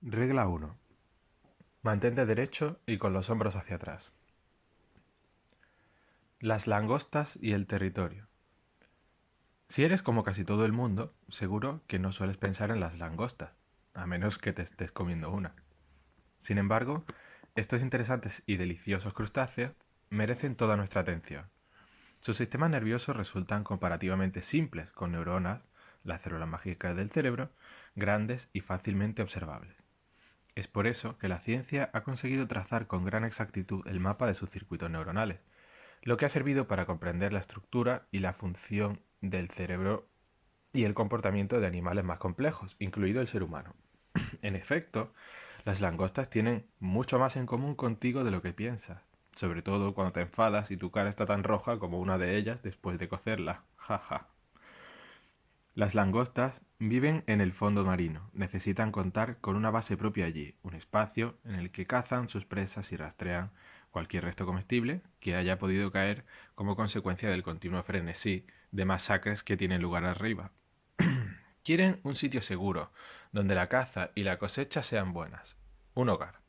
Regla 1. Mantente derecho y con los hombros hacia atrás. Las langostas y el territorio. Si eres como casi todo el mundo, seguro que no sueles pensar en las langostas, a menos que te estés comiendo una. Sin embargo, estos interesantes y deliciosos crustáceos merecen toda nuestra atención. Sus sistemas nerviosos resultan comparativamente simples, con neuronas, las células mágicas del cerebro, grandes y fácilmente observables. Es por eso que la ciencia ha conseguido trazar con gran exactitud el mapa de sus circuitos neuronales, lo que ha servido para comprender la estructura y la función del cerebro y el comportamiento de animales más complejos, incluido el ser humano. En efecto, las langostas tienen mucho más en común contigo de lo que piensas, sobre todo cuando te enfadas y tu cara está tan roja como una de ellas después de cocerla. Jaja. Las langostas viven en el fondo marino, necesitan contar con una base propia allí, un espacio en el que cazan sus presas y rastrean cualquier resto comestible que haya podido caer como consecuencia del continuo frenesí de masacres que tienen lugar arriba. Quieren un sitio seguro, donde la caza y la cosecha sean buenas, un hogar.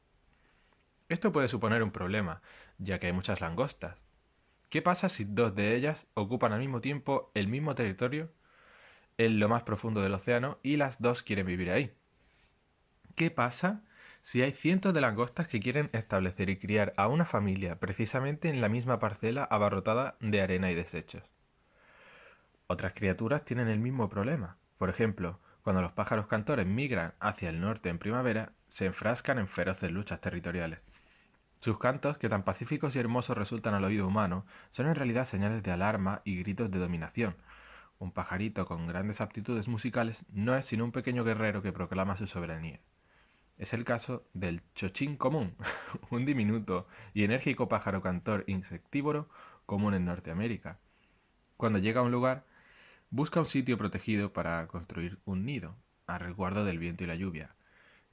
Esto puede suponer un problema, ya que hay muchas langostas. ¿Qué pasa si dos de ellas ocupan al mismo tiempo el mismo territorio en lo más profundo del océano y las dos quieren vivir ahí? ¿Qué pasa si hay cientos de langostas que quieren establecer y criar a una familia precisamente en la misma parcela abarrotada de arena y desechos? Otras criaturas tienen el mismo problema. Por ejemplo, cuando los pájaros cantores migran hacia el norte en primavera, se enfrascan en feroces luchas territoriales. Sus cantos, que tan pacíficos y hermosos resultan al oído humano, son en realidad señales de alarma y gritos de dominación. Un pajarito con grandes aptitudes musicales no es sino un pequeño guerrero que proclama su soberanía. Es el caso del chochín común, un diminuto y enérgico pájaro cantor insectívoro común en Norteamérica. Cuando llega a un lugar, busca un sitio protegido para construir un nido, a resguardo del viento y la lluvia.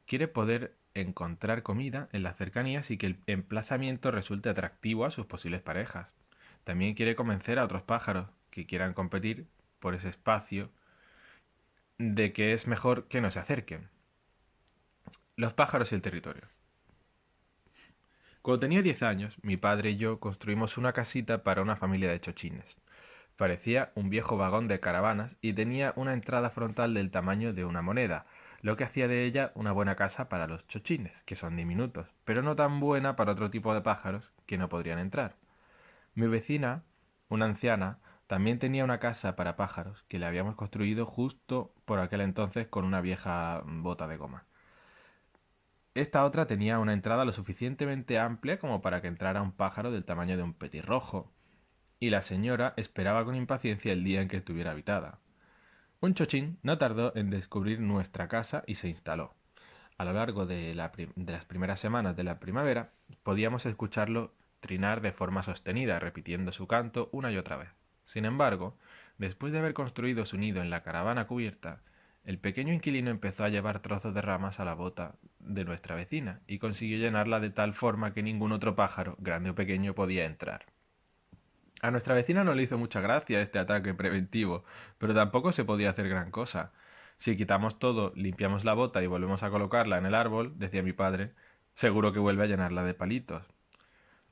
Quiere poder encontrar comida en las cercanías y que el emplazamiento resulte atractivo a sus posibles parejas. También quiere convencer a otros pájaros que quieran competir por ese espacio de que es mejor que no se acerquen. Los pájaros y el territorio. Cuando tenía 10 años, mi padre y yo construimos una casita para una familia de chochines. Parecía un viejo vagón de caravanas y tenía una entrada frontal del tamaño de una moneda, lo que hacía de ella una buena casa para los chochines, que son diminutos, pero no tan buena para otro tipo de pájaros que no podrían entrar. Mi vecina, una anciana, también tenía una casa para pájaros que le habíamos construido justo por aquel entonces con una vieja bota de goma. Esta otra tenía una entrada lo suficientemente amplia como para que entrara un pájaro del tamaño de un petirrojo, y la señora esperaba con impaciencia el día en que estuviera habitada. Un chochín no tardó en descubrir nuestra casa y se instaló. A lo largo de las primeras semanas de la primavera, podíamos escucharlo trinar de forma sostenida, repitiendo su canto una y otra vez. Sin embargo, después de haber construido su nido en la caravana cubierta, el pequeño inquilino empezó a llevar trozos de ramas a la bota de nuestra vecina y consiguió llenarla de tal forma que ningún otro pájaro, grande o pequeño, podía entrar. A nuestra vecina no le hizo mucha gracia este ataque preventivo, pero tampoco se podía hacer gran cosa. Si quitamos todo, limpiamos la bota y volvemos a colocarla en el árbol, decía mi padre, seguro que vuelve a llenarla de palitos.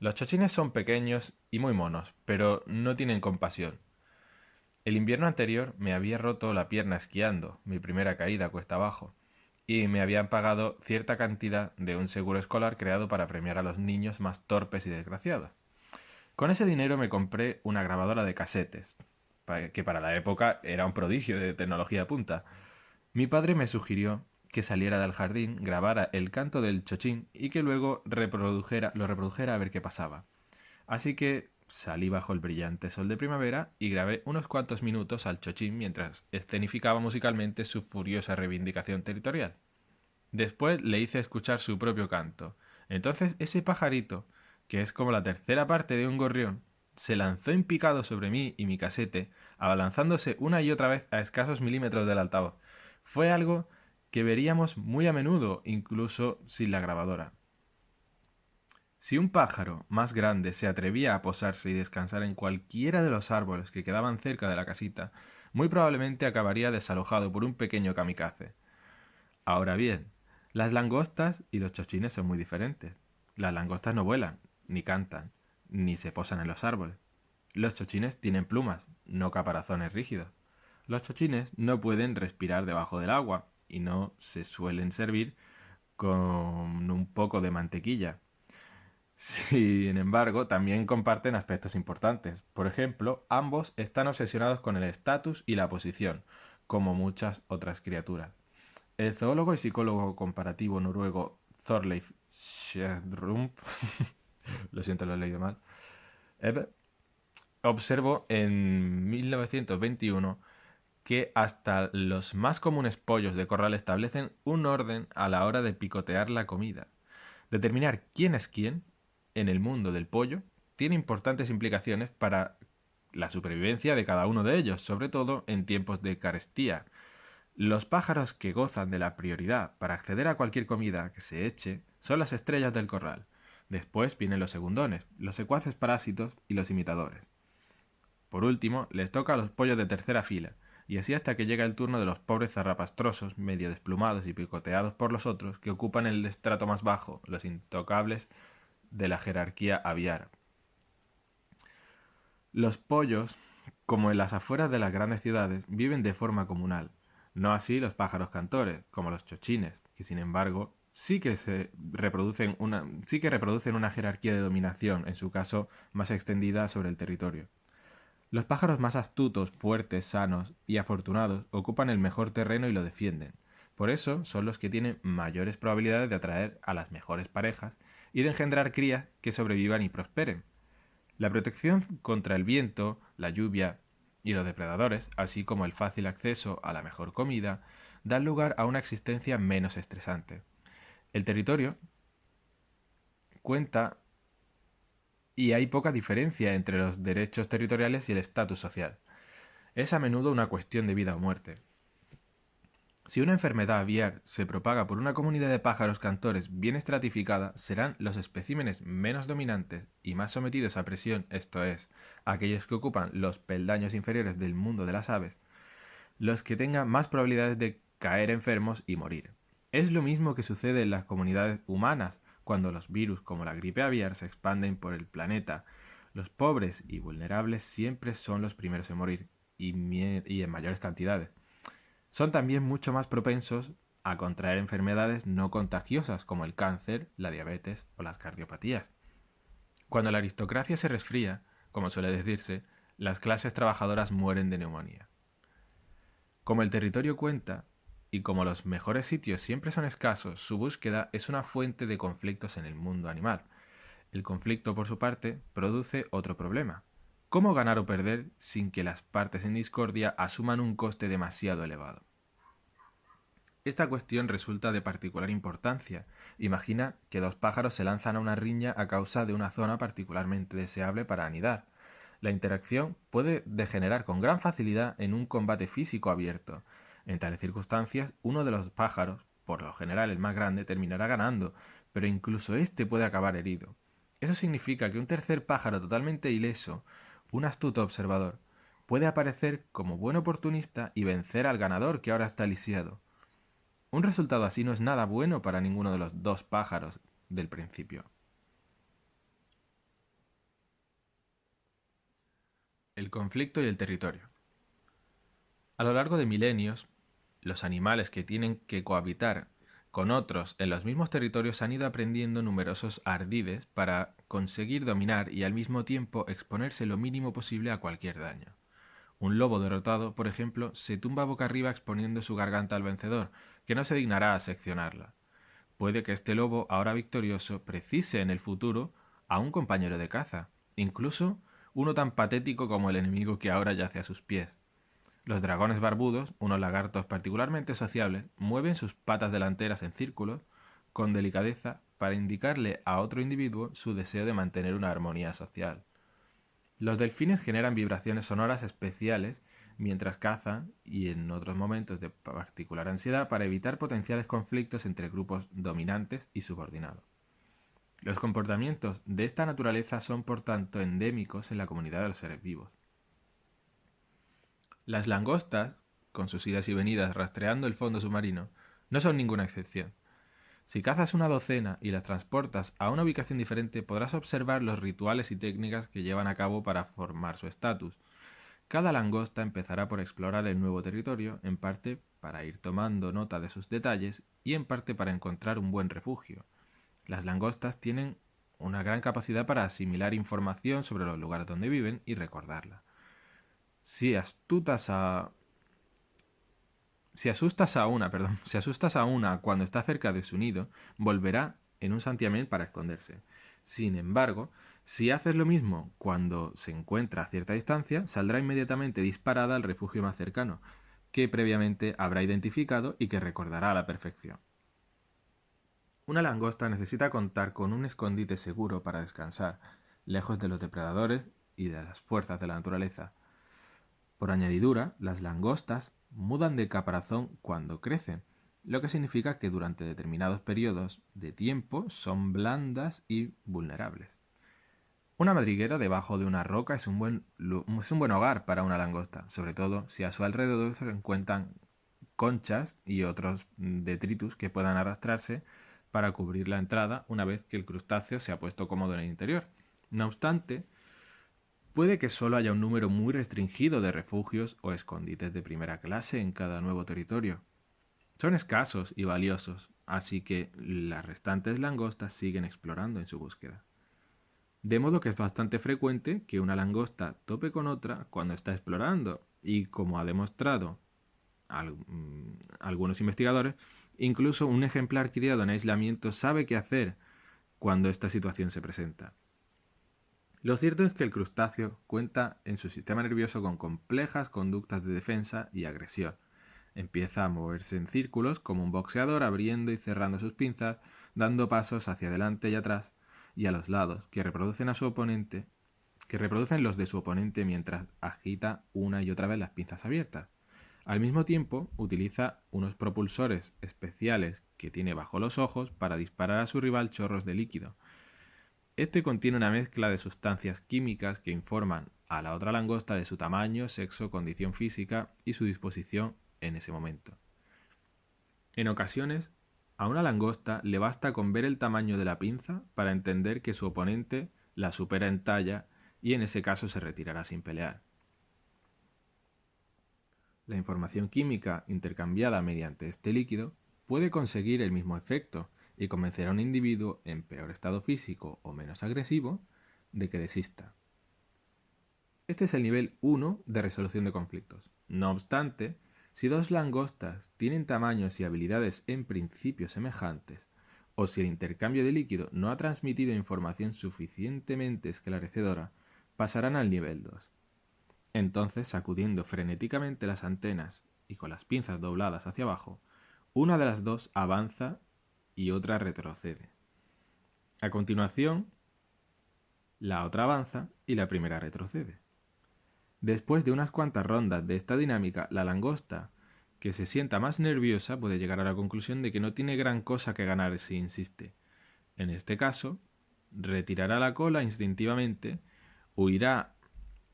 Los chochines son pequeños y muy monos, pero no tienen compasión. El invierno anterior me había roto la pierna esquiando, mi primera caída cuesta abajo, y me habían pagado cierta cantidad de un seguro escolar creado para premiar a los niños más torpes y desgraciados. Con ese dinero me compré una grabadora de casetes, que para la época era un prodigio de tecnología punta. Mi padre me sugirió que saliera del jardín, grabara el canto del chochín y que luego lo reprodujera a ver qué pasaba. Así que salí bajo el brillante sol de primavera y grabé unos cuantos minutos al chochín mientras escenificaba musicalmente su furiosa reivindicación territorial. Después le hice escuchar su propio canto. Entonces ese pajarito, que es como la tercera parte de un gorrión, se lanzó en picado sobre mí y mi casete, abalanzándose una y otra vez a escasos milímetros del altavoz. Fue algo que veríamos muy a menudo, incluso sin la grabadora. Si un pájaro más grande se atrevía a posarse y descansar en cualquiera de los árboles que quedaban cerca de la casita, muy probablemente acabaría desalojado por un pequeño kamikaze. Ahora bien, Las langostas y los chochines son muy diferentes. Las langostas no vuelan, ni cantan, ni se posan en los árboles. Los chochines tienen plumas, no caparazones rígidos. Los chochines no pueden respirar debajo del agua y no se suelen servir con un poco de mantequilla. Sin embargo, también comparten aspectos importantes. Por ejemplo, ambos están obsesionados con el estatus y la posición, como muchas otras criaturas. El zoólogo y psicólogo comparativo noruego Thorleif Schjerump, lo siento, lo he leído mal, observó en 1921 que hasta los más comunes pollos de corral establecen un orden a la hora de picotear la comida. Determinar quién es quién en el mundo del pollo tiene importantes implicaciones para la supervivencia de cada uno de ellos, sobre todo en tiempos de carestía. Los pájaros que gozan de la prioridad para acceder a cualquier comida que se eche son las estrellas del corral. Después vienen los segundones, los secuaces parásitos y los imitadores. Por último, les toca a los pollos de tercera fila, y así hasta que llega el turno de los pobres zarrapastrosos, medio desplumados y picoteados por los otros, que ocupan el estrato más bajo, los intocables de la jerarquía aviar. Los pollos, como en las afueras de las grandes ciudades, viven de forma comunal. No así los pájaros cantores, como los chochines, que sin embargo sí que reproducen una jerarquía de dominación, en su caso más extendida sobre el territorio. Los pájaros más astutos, fuertes, sanos y afortunados ocupan el mejor terreno y lo defienden. Por eso son los que tienen mayores probabilidades de atraer a las mejores parejas y de engendrar crías que sobrevivan y prosperen. La protección contra el viento, la lluvia y los depredadores, así como el fácil acceso a la mejor comida, dan lugar a una existencia menos estresante. El territorio cuenta y hay poca diferencia entre los derechos territoriales y el estatus social. Es a menudo una cuestión de vida o muerte. Si una enfermedad aviar se propaga por una comunidad de pájaros cantores bien estratificada, serán los especímenes menos dominantes y más sometidos a presión, esto es, aquellos que ocupan los peldaños inferiores del mundo de las aves, los que tengan más probabilidades de caer enfermos y morir. Es lo mismo que sucede en las comunidades humanas, cuando los virus como la gripe aviar se expanden por el planeta. Los pobres y vulnerables siempre son los primeros en morir, y en mayores cantidades. Son también mucho más propensos a contraer enfermedades no contagiosas como el cáncer, la diabetes o las cardiopatías. Cuando la aristocracia se resfría, como suele decirse, las clases trabajadoras mueren de neumonía. Como el territorio cuenta, y como los mejores sitios siempre son escasos, su búsqueda es una fuente de conflictos en el mundo animal. El conflicto, por su parte, produce otro problema. ¿Cómo ganar o perder sin que las partes en discordia asuman un coste demasiado elevado? Esta cuestión resulta de particular importancia. Imagina que dos pájaros se lanzan a una riña a causa de una zona particularmente deseable para anidar. La interacción puede degenerar con gran facilidad en un combate físico abierto. En tales circunstancias, uno de los pájaros, por lo general el más grande, terminará ganando, pero incluso éste puede acabar herido. Eso significa que un tercer pájaro totalmente ileso, un astuto observador, puede aparecer como buen oportunista y vencer al ganador que ahora está lisiado. Un resultado así no es nada bueno para ninguno de los dos pájaros del principio. El conflicto y el territorio. A lo largo de milenios, los animales que tienen que cohabitar con otros en los mismos territorios han ido aprendiendo numerosos ardides para conseguir dominar y al mismo tiempo exponerse lo mínimo posible a cualquier daño. Un lobo derrotado, por ejemplo, se tumba boca arriba exponiendo su garganta al vencedor, que no se dignará a seccionarla. Puede que este lobo, ahora victorioso, precise en el futuro a un compañero de caza, incluso uno tan patético como el enemigo que ahora yace a sus pies. Los dragones barbudos, unos lagartos particularmente sociables, mueven sus patas delanteras en círculos, con delicadeza, para indicarle a otro individuo su deseo de mantener una armonía social. Los delfines generan vibraciones sonoras especiales mientras cazan y en otros momentos de particular ansiedad para evitar potenciales conflictos entre grupos dominantes y subordinados. Los comportamientos de esta naturaleza son por tanto endémicos en la comunidad de los seres vivos. Las langostas, con sus idas y venidas rastreando el fondo submarino, no son ninguna excepción. Si cazas una docena y las transportas a una ubicación diferente, podrás observar los rituales y técnicas que llevan a cabo para formar su estatus. Cada langosta empezará por explorar el nuevo territorio, en parte para ir tomando nota de sus detalles y en parte para encontrar un buen refugio. Las langostas tienen una gran capacidad para asimilar información sobre los lugares donde viven y recordarla. Si astutas a si asustas a una cuando está cerca de su nido, volverá en un santiamén para esconderse. Sin embargo, si haces lo mismo cuando se encuentra a cierta distancia, saldrá inmediatamente disparada al refugio más cercano, que previamente habrá identificado y que recordará a la perfección. Una langosta necesita contar con un escondite seguro para descansar, lejos de los depredadores y de las fuerzas de la naturaleza. Por añadidura, las langostas mudan de caparazón cuando crecen, lo que significa que durante determinados periodos de tiempo son blandas y vulnerables. Una madriguera debajo de una roca es un buen hogar para una langosta, sobre todo si a su alrededor se encuentran conchas y otros detritus que puedan arrastrarse para cubrir la entrada una vez que el crustáceo se ha puesto cómodo en el interior. No obstante, puede que solo haya un número muy restringido de refugios o escondites de primera clase en cada nuevo territorio. Son escasos y valiosos, así que las restantes langostas siguen explorando en su búsqueda. De modo que es bastante frecuente que una langosta tope con otra cuando está explorando y, como ha demostrado algunos investigadores, incluso un ejemplar criado en aislamiento sabe qué hacer cuando esta situación se presenta. Lo cierto es que el crustáceo cuenta en su sistema nervioso con complejas conductas de defensa y agresión. Empieza a moverse en círculos como un boxeador, abriendo y cerrando sus pinzas, dando pasos hacia adelante y atrás y a los lados que reproducen los de su oponente mientras agita una y otra vez las pinzas abiertas. Al mismo tiempo, utiliza unos propulsores especiales que tiene bajo los ojos para disparar a su rival chorros de líquido. Este contiene una mezcla de sustancias químicas que informan a la otra langosta de su tamaño, sexo, condición física y su disposición en ese momento. En ocasiones, a una langosta le basta con ver el tamaño de la pinza para entender que su oponente la supera en talla y en ese caso se retirará sin pelear. La información química intercambiada mediante este líquido puede conseguir el mismo efecto y convencer a un individuo en peor estado físico o menos agresivo de que desista. Este es el nivel 1 de resolución de conflictos. No obstante, si dos langostas tienen tamaños y habilidades en principio semejantes, o si el intercambio de líquido no ha transmitido información suficientemente esclarecedora, pasarán al nivel 2. Entonces, sacudiendo frenéticamente las antenas y con las pinzas dobladas hacia abajo, una de las dos avanza y otra retrocede. A continuación, la otra avanza y la primera retrocede. Después de unas cuantas rondas de esta dinámica, la langosta, que se sienta más nerviosa, puede llegar a la conclusión de que no tiene gran cosa que ganar si insiste. En este caso, retirará la cola instintivamente, huirá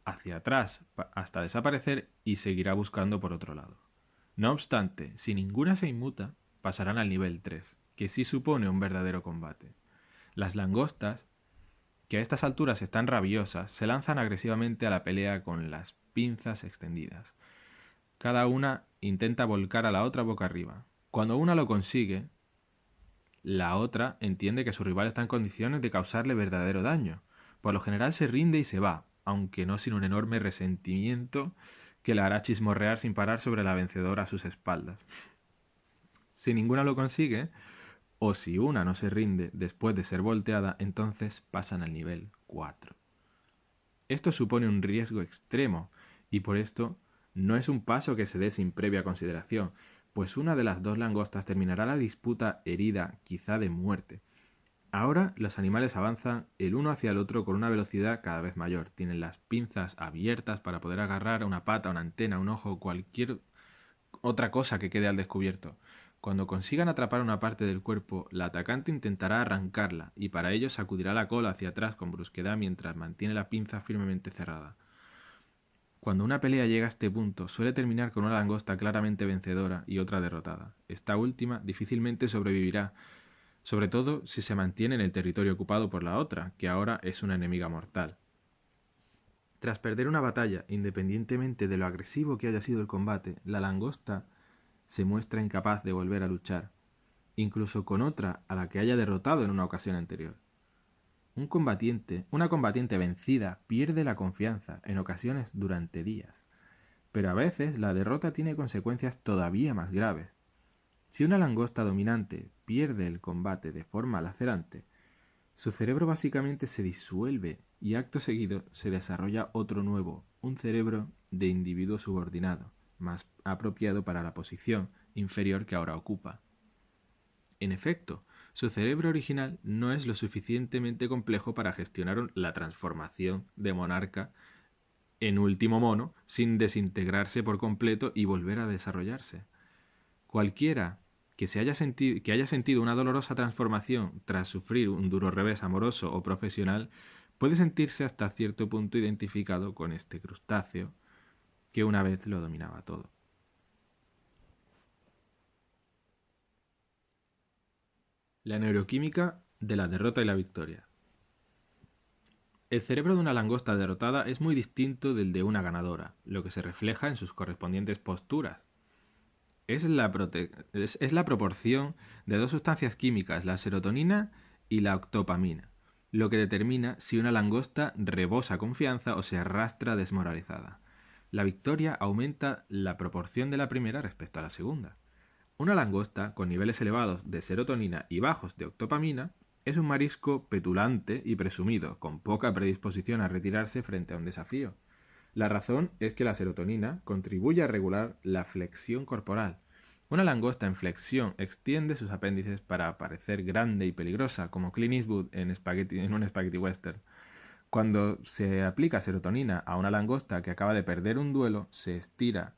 hacia atrás hasta desaparecer y seguirá buscando por otro lado. No obstante, si ninguna se inmuta, pasarán al nivel 3, que sí supone un verdadero combate. Las langostas, que a estas alturas están rabiosas, se lanzan agresivamente a la pelea con las pinzas extendidas. Cada una intenta volcar a la otra boca arriba. Cuando una lo consigue, la otra entiende que su rival está en condiciones de causarle verdadero daño. Por lo general se rinde y se va, aunque no sin un enorme resentimiento que la hará chismorrear sin parar sobre la vencedora a sus espaldas. Si ninguna lo consigue, o si una no se rinde después de ser volteada, entonces pasan al nivel 4. Esto supone un riesgo extremo, y por esto no es un paso que se dé sin previa consideración, pues una de las dos langostas terminará la disputa herida, quizá de muerte. Ahora los animales avanzan el uno hacia el otro con una velocidad cada vez mayor. Tienen las pinzas abiertas para poder agarrar a una pata, una antena, un ojo, cualquier otra cosa que quede al descubierto. Cuando consigan atrapar una parte del cuerpo, la atacante intentará arrancarla y para ello sacudirá la cola hacia atrás con brusquedad mientras mantiene la pinza firmemente cerrada. Cuando una pelea llega a este punto, suele terminar con una langosta claramente vencedora y otra derrotada. Esta última difícilmente sobrevivirá, sobre todo si se mantiene en el territorio ocupado por la otra, que ahora es una enemiga mortal. Tras perder una batalla, independientemente de lo agresivo que haya sido el combate, la langosta se muestra incapaz de volver a luchar, incluso con otra a la que haya derrotado en una ocasión anterior. Una combatiente vencida pierde la confianza, en ocasiones durante días. Pero a veces la derrota tiene consecuencias todavía más graves. Si una langosta dominante pierde el combate de forma lacerante, su cerebro básicamente se disuelve y acto seguido se desarrolla otro nuevo, un cerebro de individuo subordinado, más apropiado para la posición inferior que ahora ocupa. En efecto, su cerebro original no es lo suficientemente complejo para gestionar la transformación de monarca en último mono sin desintegrarse por completo y volver a desarrollarse. Cualquiera que haya sentido una dolorosa transformación tras sufrir un duro revés amoroso o profesional puede sentirse hasta cierto punto identificado con este crustáceo que una vez lo dominaba todo. La neuroquímica de la derrota y la victoria. El cerebro de una langosta derrotada es muy distinto del de una ganadora, lo que se refleja en sus correspondientes posturas. Es la proporción de dos sustancias químicas, la serotonina y la octopamina, lo que determina si una langosta rebosa confianza o se arrastra desmoralizada. La victoria aumenta la proporción de la primera respecto a la segunda. Una langosta con niveles elevados de serotonina y bajos de octopamina es un marisco petulante y presumido, con poca predisposición a retirarse frente a un desafío. La razón es que la serotonina contribuye a regular la flexión corporal. Una langosta en flexión extiende sus apéndices para parecer grande y peligrosa, como Clint Eastwood en un spaghetti western. Cuando se aplica serotonina a una langosta que acaba de perder un duelo, se estira.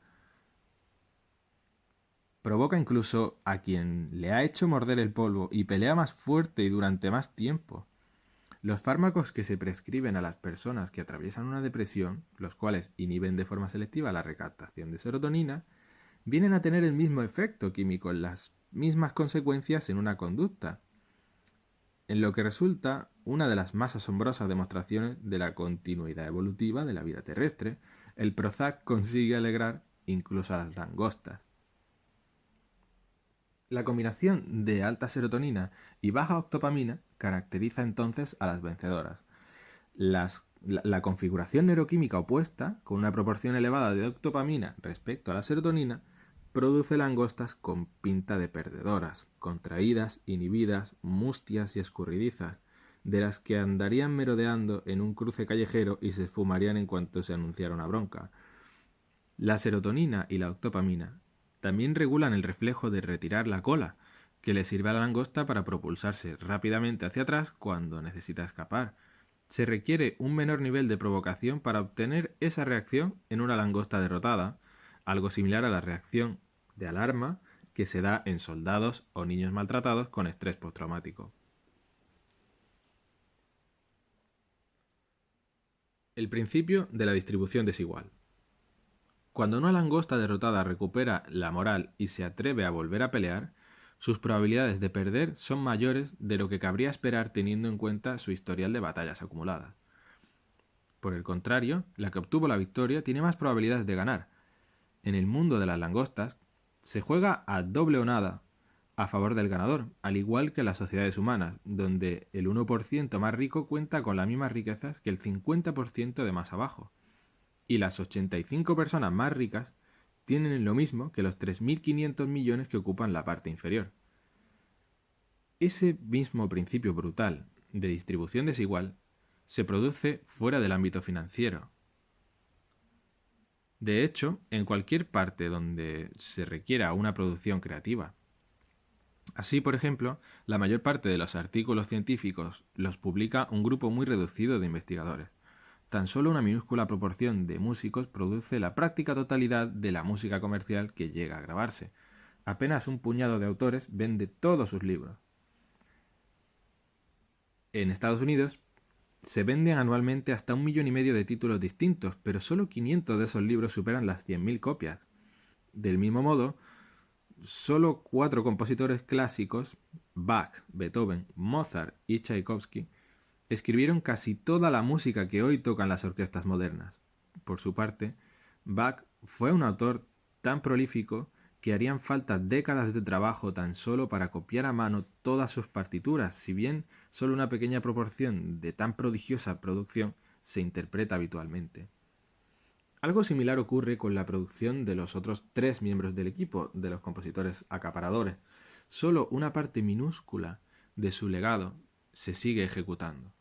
Provoca incluso a quien le ha hecho morder el polvo y pelea más fuerte y durante más tiempo. Los fármacos que se prescriben a las personas que atraviesan una depresión, los cuales inhiben de forma selectiva la recaptación de serotonina, vienen a tener el mismo efecto químico en las mismas consecuencias en una conducta, en lo que resulta una de las más asombrosas demostraciones de la continuidad evolutiva de la vida terrestre. El Prozac consigue alegrar incluso a las langostas. La combinación de alta serotonina y baja octopamina caracteriza entonces a las vencedoras. La configuración neuroquímica opuesta, con una proporción elevada de octopamina respecto a la serotonina, produce langostas con pinta de perdedoras, contraídas, inhibidas, mustias y escurridizas, de las que andarían merodeando en un cruce callejero y se esfumarían en cuanto se anunciara una bronca. La serotonina y la octopamina también regulan el reflejo de retirar la cola, que le sirve a la langosta para propulsarse rápidamente hacia atrás cuando necesita escapar. Se requiere un menor nivel de provocación para obtener esa reacción en una langosta derrotada, algo similar a la reacción de alarma que se da en soldados o niños maltratados con estrés postraumático. El principio de la distribución desigual. Cuando una langosta derrotada recupera la moral y se atreve a volver a pelear, sus probabilidades de perder son mayores de lo que cabría esperar teniendo en cuenta su historial de batallas acumuladas. Por el contrario, la que obtuvo la victoria tiene más probabilidades de ganar. En el mundo de las langostas, se juega a doble o nada a favor del ganador, al igual que en las sociedades humanas, donde el 1% más rico cuenta con las mismas riquezas que el 50% de más abajo. Y las 85 personas más ricas tienen lo mismo que los 3.500 millones que ocupan la parte inferior. Ese mismo principio brutal de distribución desigual se produce fuera del ámbito financiero. De hecho, en cualquier parte donde se requiera una producción creativa. Así, por ejemplo, la mayor parte de los artículos científicos los publica un grupo muy reducido de investigadores. Tan solo una minúscula proporción de músicos produce la práctica totalidad de la música comercial que llega a grabarse. Apenas un puñado de autores vende todos sus libros. En Estados Unidos se venden anualmente hasta 1,5 millones de títulos distintos, pero solo 500 de esos libros superan las 100.000 copias. Del mismo modo, solo 4 compositores clásicos Bach, Beethoven, Mozart y Tchaikovsky escribieron casi toda la música que hoy tocan las orquestas modernas. Por su parte, Bach fue un autor tan prolífico que harían falta décadas de trabajo tan solo para copiar a mano todas sus partituras, si bien solo una pequeña proporción de tan prodigiosa producción se interpreta habitualmente. Algo similar ocurre con la producción de los otros tres miembros del equipo, de los compositores acaparadores. Solo una parte minúscula de su legado se sigue ejecutando.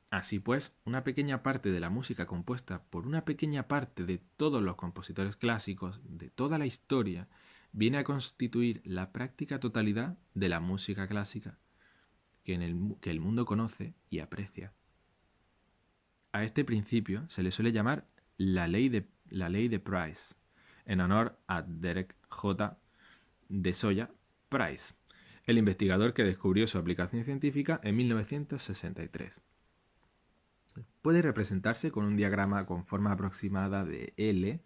Así pues, una pequeña parte de la música compuesta por una pequeña parte de todos los compositores clásicos de toda la historia viene a constituir la práctica totalidad de la música clásica que el mundo conoce y aprecia. A este principio se le suele llamar la ley de Price, en honor a Derek J. de Soya Price, el investigador que descubrió su aplicación científica en 1963. Puede representarse con un diagrama con forma aproximada de L,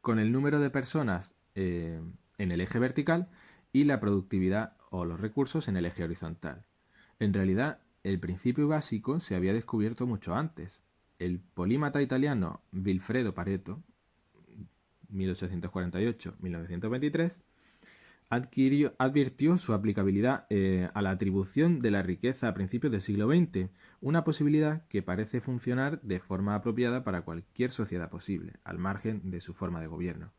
con el número de personas en el eje vertical y la productividad o los recursos en el eje horizontal. En realidad, el principio básico se había descubierto mucho antes. El polímata italiano Vilfredo Pareto, 1848-1923, advirtió su aplicabilidad a la atribución de la riqueza a principios del siglo XX, una posibilidad que parece funcionar de forma apropiada para cualquier sociedad posible, al margen de su forma de gobierno.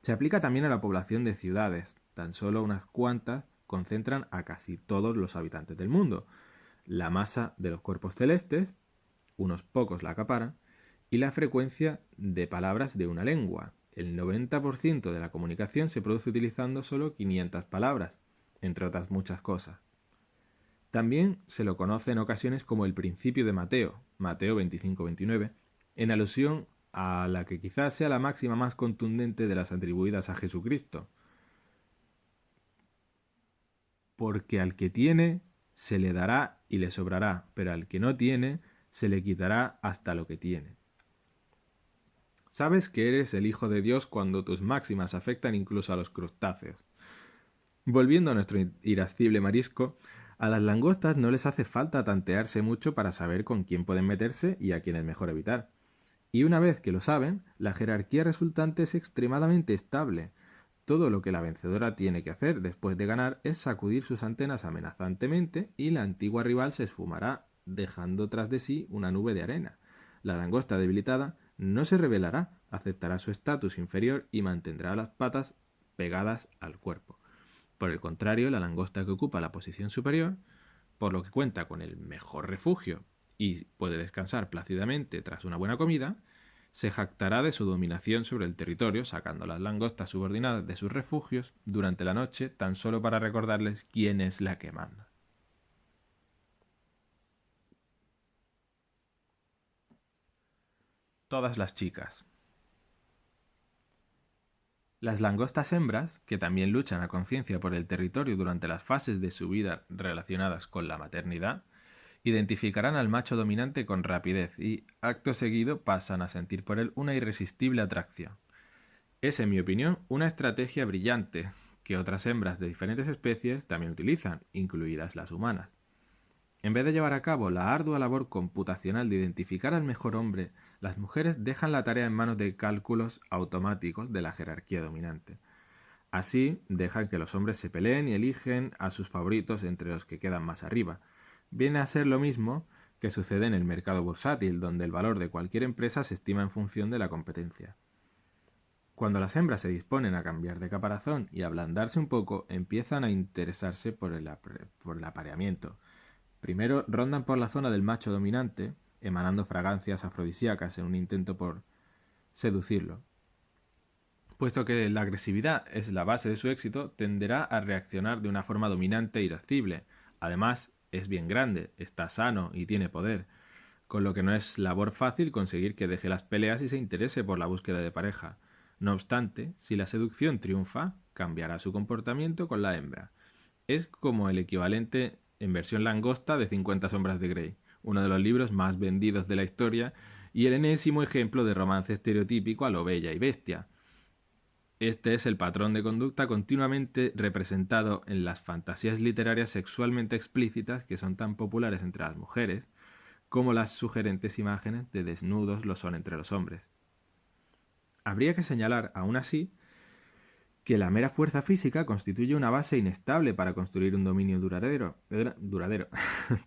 Se aplica también a la población de ciudades, tan solo unas cuantas concentran a casi todos los habitantes del mundo. La masa de los cuerpos celestes, unos pocos la acaparan, y la frecuencia de palabras de una lengua. El 90% de la comunicación se produce utilizando solo 500 palabras, entre otras muchas cosas. También se lo conoce en ocasiones como el principio de Mateo, Mateo 25-29, en alusión a la que quizás sea la máxima más contundente de las atribuidas a Jesucristo. Porque al que tiene, se le dará y le sobrará, pero al que no tiene, se le quitará hasta lo que tiene. Sabes que eres el Hijo de Dios cuando tus máximas afectan incluso a los crustáceos. Volviendo a nuestro irascible marisco, a las langostas no les hace falta tantearse mucho para saber con quién pueden meterse y a quién es mejor evitar. Y una vez que lo saben, la jerarquía resultante es extremadamente estable. Todo lo que la vencedora tiene que hacer después de ganar es sacudir sus antenas amenazantemente y la antigua rival se esfumará, dejando tras de sí una nube de arena. La langosta debilitada no se rebelará, aceptará su estatus inferior y mantendrá las patas pegadas al cuerpo. Por el contrario, la langosta que ocupa la posición superior, por lo que cuenta con el mejor refugio y puede descansar plácidamente tras una buena comida, se jactará de su dominación sobre el territorio, sacando las langostas subordinadas de sus refugios durante la noche tan solo para recordarles quién es la que manda. Todas las chicas. Las langostas hembras, que también luchan a conciencia por el territorio durante las fases de su vida relacionadas con la maternidad, identificarán al macho dominante con rapidez y, acto seguido, pasan a sentir por él una irresistible atracción. Es, en mi opinión, una estrategia brillante que otras hembras de diferentes especies también utilizan, incluidas las humanas. En vez de llevar a cabo la ardua labor computacional de identificar al mejor hombre, las mujeres dejan la tarea en manos de cálculos automáticos de la jerarquía dominante. Así, dejan que los hombres se peleen y eligen a sus favoritos entre los que quedan más arriba. Viene a ser lo mismo que sucede en el mercado bursátil, donde el valor de cualquier empresa se estima en función de la competencia. Cuando las hembras se disponen a cambiar de caparazón y ablandarse un poco, empiezan a interesarse por el apareamiento. Primero rondan por la zona del macho dominante, emanando fragancias afrodisíacas en un intento por seducirlo. Puesto que la agresividad es la base de su éxito, tenderá a reaccionar de una forma dominante e irascible. Además, es bien grande, está sano y tiene poder, con lo que no es labor fácil conseguir que deje las peleas y se interese por la búsqueda de pareja. No obstante, si la seducción triunfa, cambiará su comportamiento con la hembra. Es como el equivalente en versión langosta de 50 sombras de Grey, uno de los libros más vendidos de la historia y el enésimo ejemplo de romance estereotípico a lo bella y bestia. Este es el patrón de conducta continuamente representado en las fantasías literarias sexualmente explícitas que son tan populares entre las mujeres, como las sugerentes imágenes de desnudos lo son entre los hombres. Habría que señalar, aún así, que la mera fuerza física constituye una base inestable para construir un dominio duradero,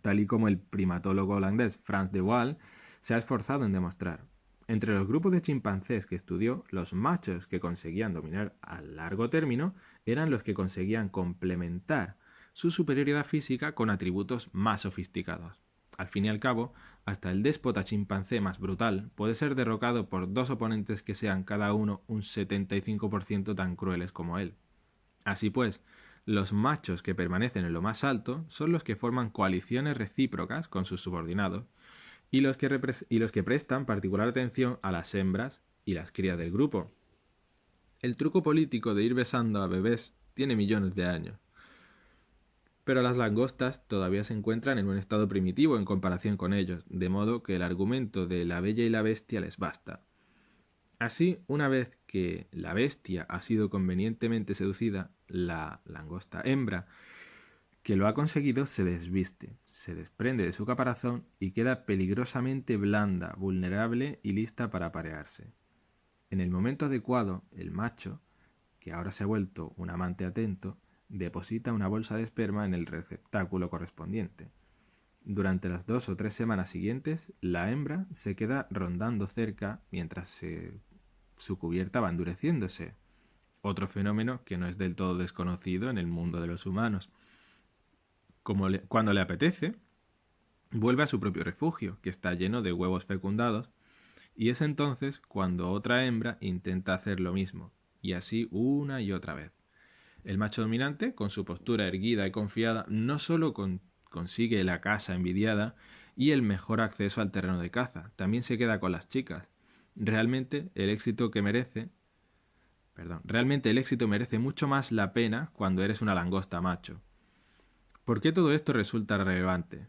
tal y como el primatólogo holandés Frans de Waal se ha esforzado en demostrar. Entre los grupos de chimpancés que estudió, los machos que conseguían dominar a largo término eran los que conseguían complementar su superioridad física con atributos más sofisticados. Al fin y al cabo, hasta el déspota chimpancé más brutal puede ser derrocado por dos oponentes que sean cada uno un 75% tan crueles como él. Así pues, los machos que permanecen en lo más alto son los que forman coaliciones recíprocas con sus subordinados y los que prestan particular atención a las hembras y las crías del grupo. El truco político de ir besando a bebés tiene millones de años, pero las langostas todavía se encuentran en un estado primitivo en comparación con ellos, de modo que el argumento de la bella y la bestia les basta. Así, una vez que la bestia ha sido convenientemente seducida, la langosta hembra que lo ha conseguido se desviste, se desprende de su caparazón y queda peligrosamente blanda, vulnerable y lista para aparearse. En el momento adecuado, el macho, que ahora se ha vuelto un amante atento, deposita una bolsa de esperma en el receptáculo correspondiente. Durante las 2 o 3 semanas siguientes, la hembra se queda rondando cerca mientras su cubierta va endureciéndose. Otro fenómeno que no es del todo desconocido en el mundo de los humanos. Cuando le apetece, vuelve a su propio refugio, que está lleno de huevos fecundados, y es entonces cuando otra hembra intenta hacer lo mismo, y así una y otra vez. El macho dominante, con su postura erguida y confiada, no solo consigue la caza envidiada y el mejor acceso al terreno de caza, también se queda con las chicas. Realmente el éxito merece mucho más la pena cuando eres una langosta macho. ¿Por qué todo esto resulta relevante?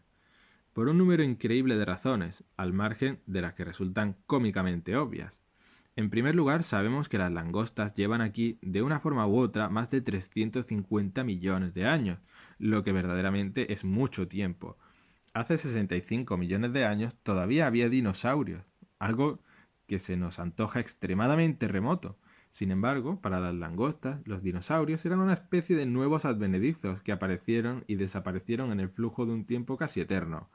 Por un número increíble de razones, al margen de las que resultan cómicamente obvias. En primer lugar, sabemos que las langostas llevan aquí, de una forma u otra, más de 350 millones de años, lo que verdaderamente es mucho tiempo. Hace 65 millones de años todavía había dinosaurios, algo que se nos antoja extremadamente remoto. Sin embargo, para las langostas, los dinosaurios eran una especie de nuevos advenedizos que aparecieron y desaparecieron en el flujo de un tiempo casi eterno.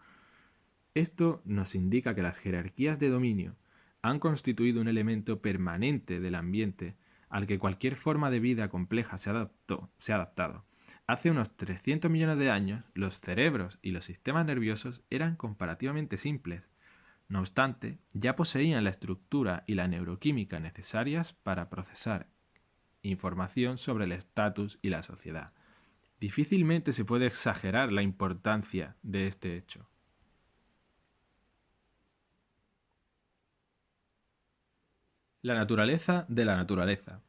Esto nos indica que las jerarquías de dominio han constituido un elemento permanente del ambiente al que cualquier forma de vida compleja se ha adaptado. Hace unos 300 millones de años, los cerebros y los sistemas nerviosos eran comparativamente simples. No obstante, ya poseían la estructura y la neuroquímica necesarias para procesar información sobre el estatus y la sociedad. Difícilmente se puede exagerar la importancia de este hecho. La naturaleza de la naturaleza.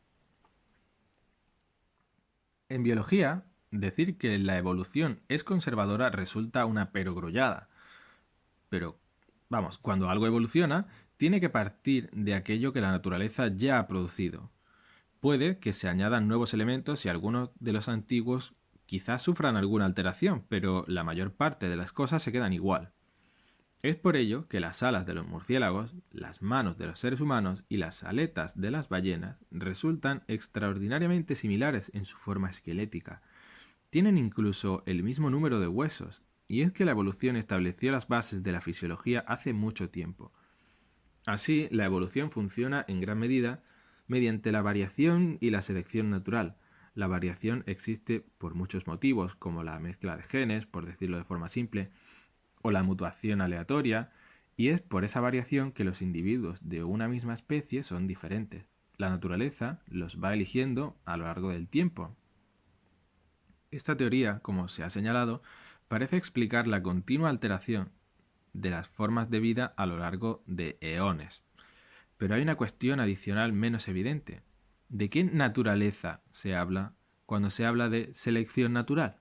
En biología, decir que la evolución es conservadora resulta una perogrullada. Pero, vamos, cuando algo evoluciona, tiene que partir de aquello que la naturaleza ya ha producido. Puede que se añadan nuevos elementos y algunos de los antiguos quizás sufran alguna alteración, pero la mayor parte de las cosas se quedan igual. Es por ello que las alas de los murciélagos, las manos de los seres humanos y las aletas de las ballenas resultan extraordinariamente similares en su forma esquelética. Tienen incluso el mismo número de huesos, y es que la evolución estableció las bases de la fisiología hace mucho tiempo. Así, la evolución funciona en gran medida mediante la variación y la selección natural. La variación existe por muchos motivos, como la mezcla de genes, por decirlo de forma simple, o la mutuación aleatoria, y es por esa variación que los individuos de una misma especie son diferentes. La naturaleza los va eligiendo a lo largo del tiempo. Esta teoría, como se ha señalado, parece explicar la continua alteración de las formas de vida a lo largo de eones. Pero hay una cuestión adicional menos evidente. ¿De qué naturaleza se habla cuando se habla de selección natural?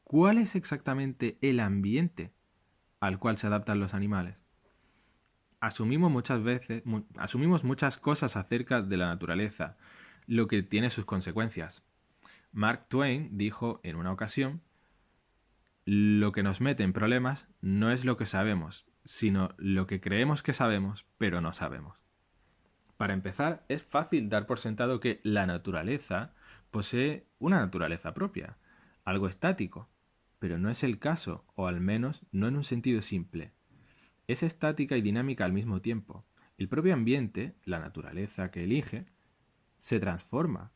¿Cuál es exactamente el ambiente al cual se adaptan los animales? Asumimos muchas cosas acerca de la naturaleza. lo que tiene sus consecuencias. Mark Twain dijo en una ocasión: lo que nos mete en problemas no es lo que sabemos, sino lo que creemos que sabemos, pero no sabemos. Para empezar, es fácil dar por sentado que la naturaleza posee una naturaleza propia, algo estático, pero no es el caso, o al menos no en un sentido simple. Es estática y dinámica al mismo tiempo. El propio ambiente, la naturaleza que elige, se transforma.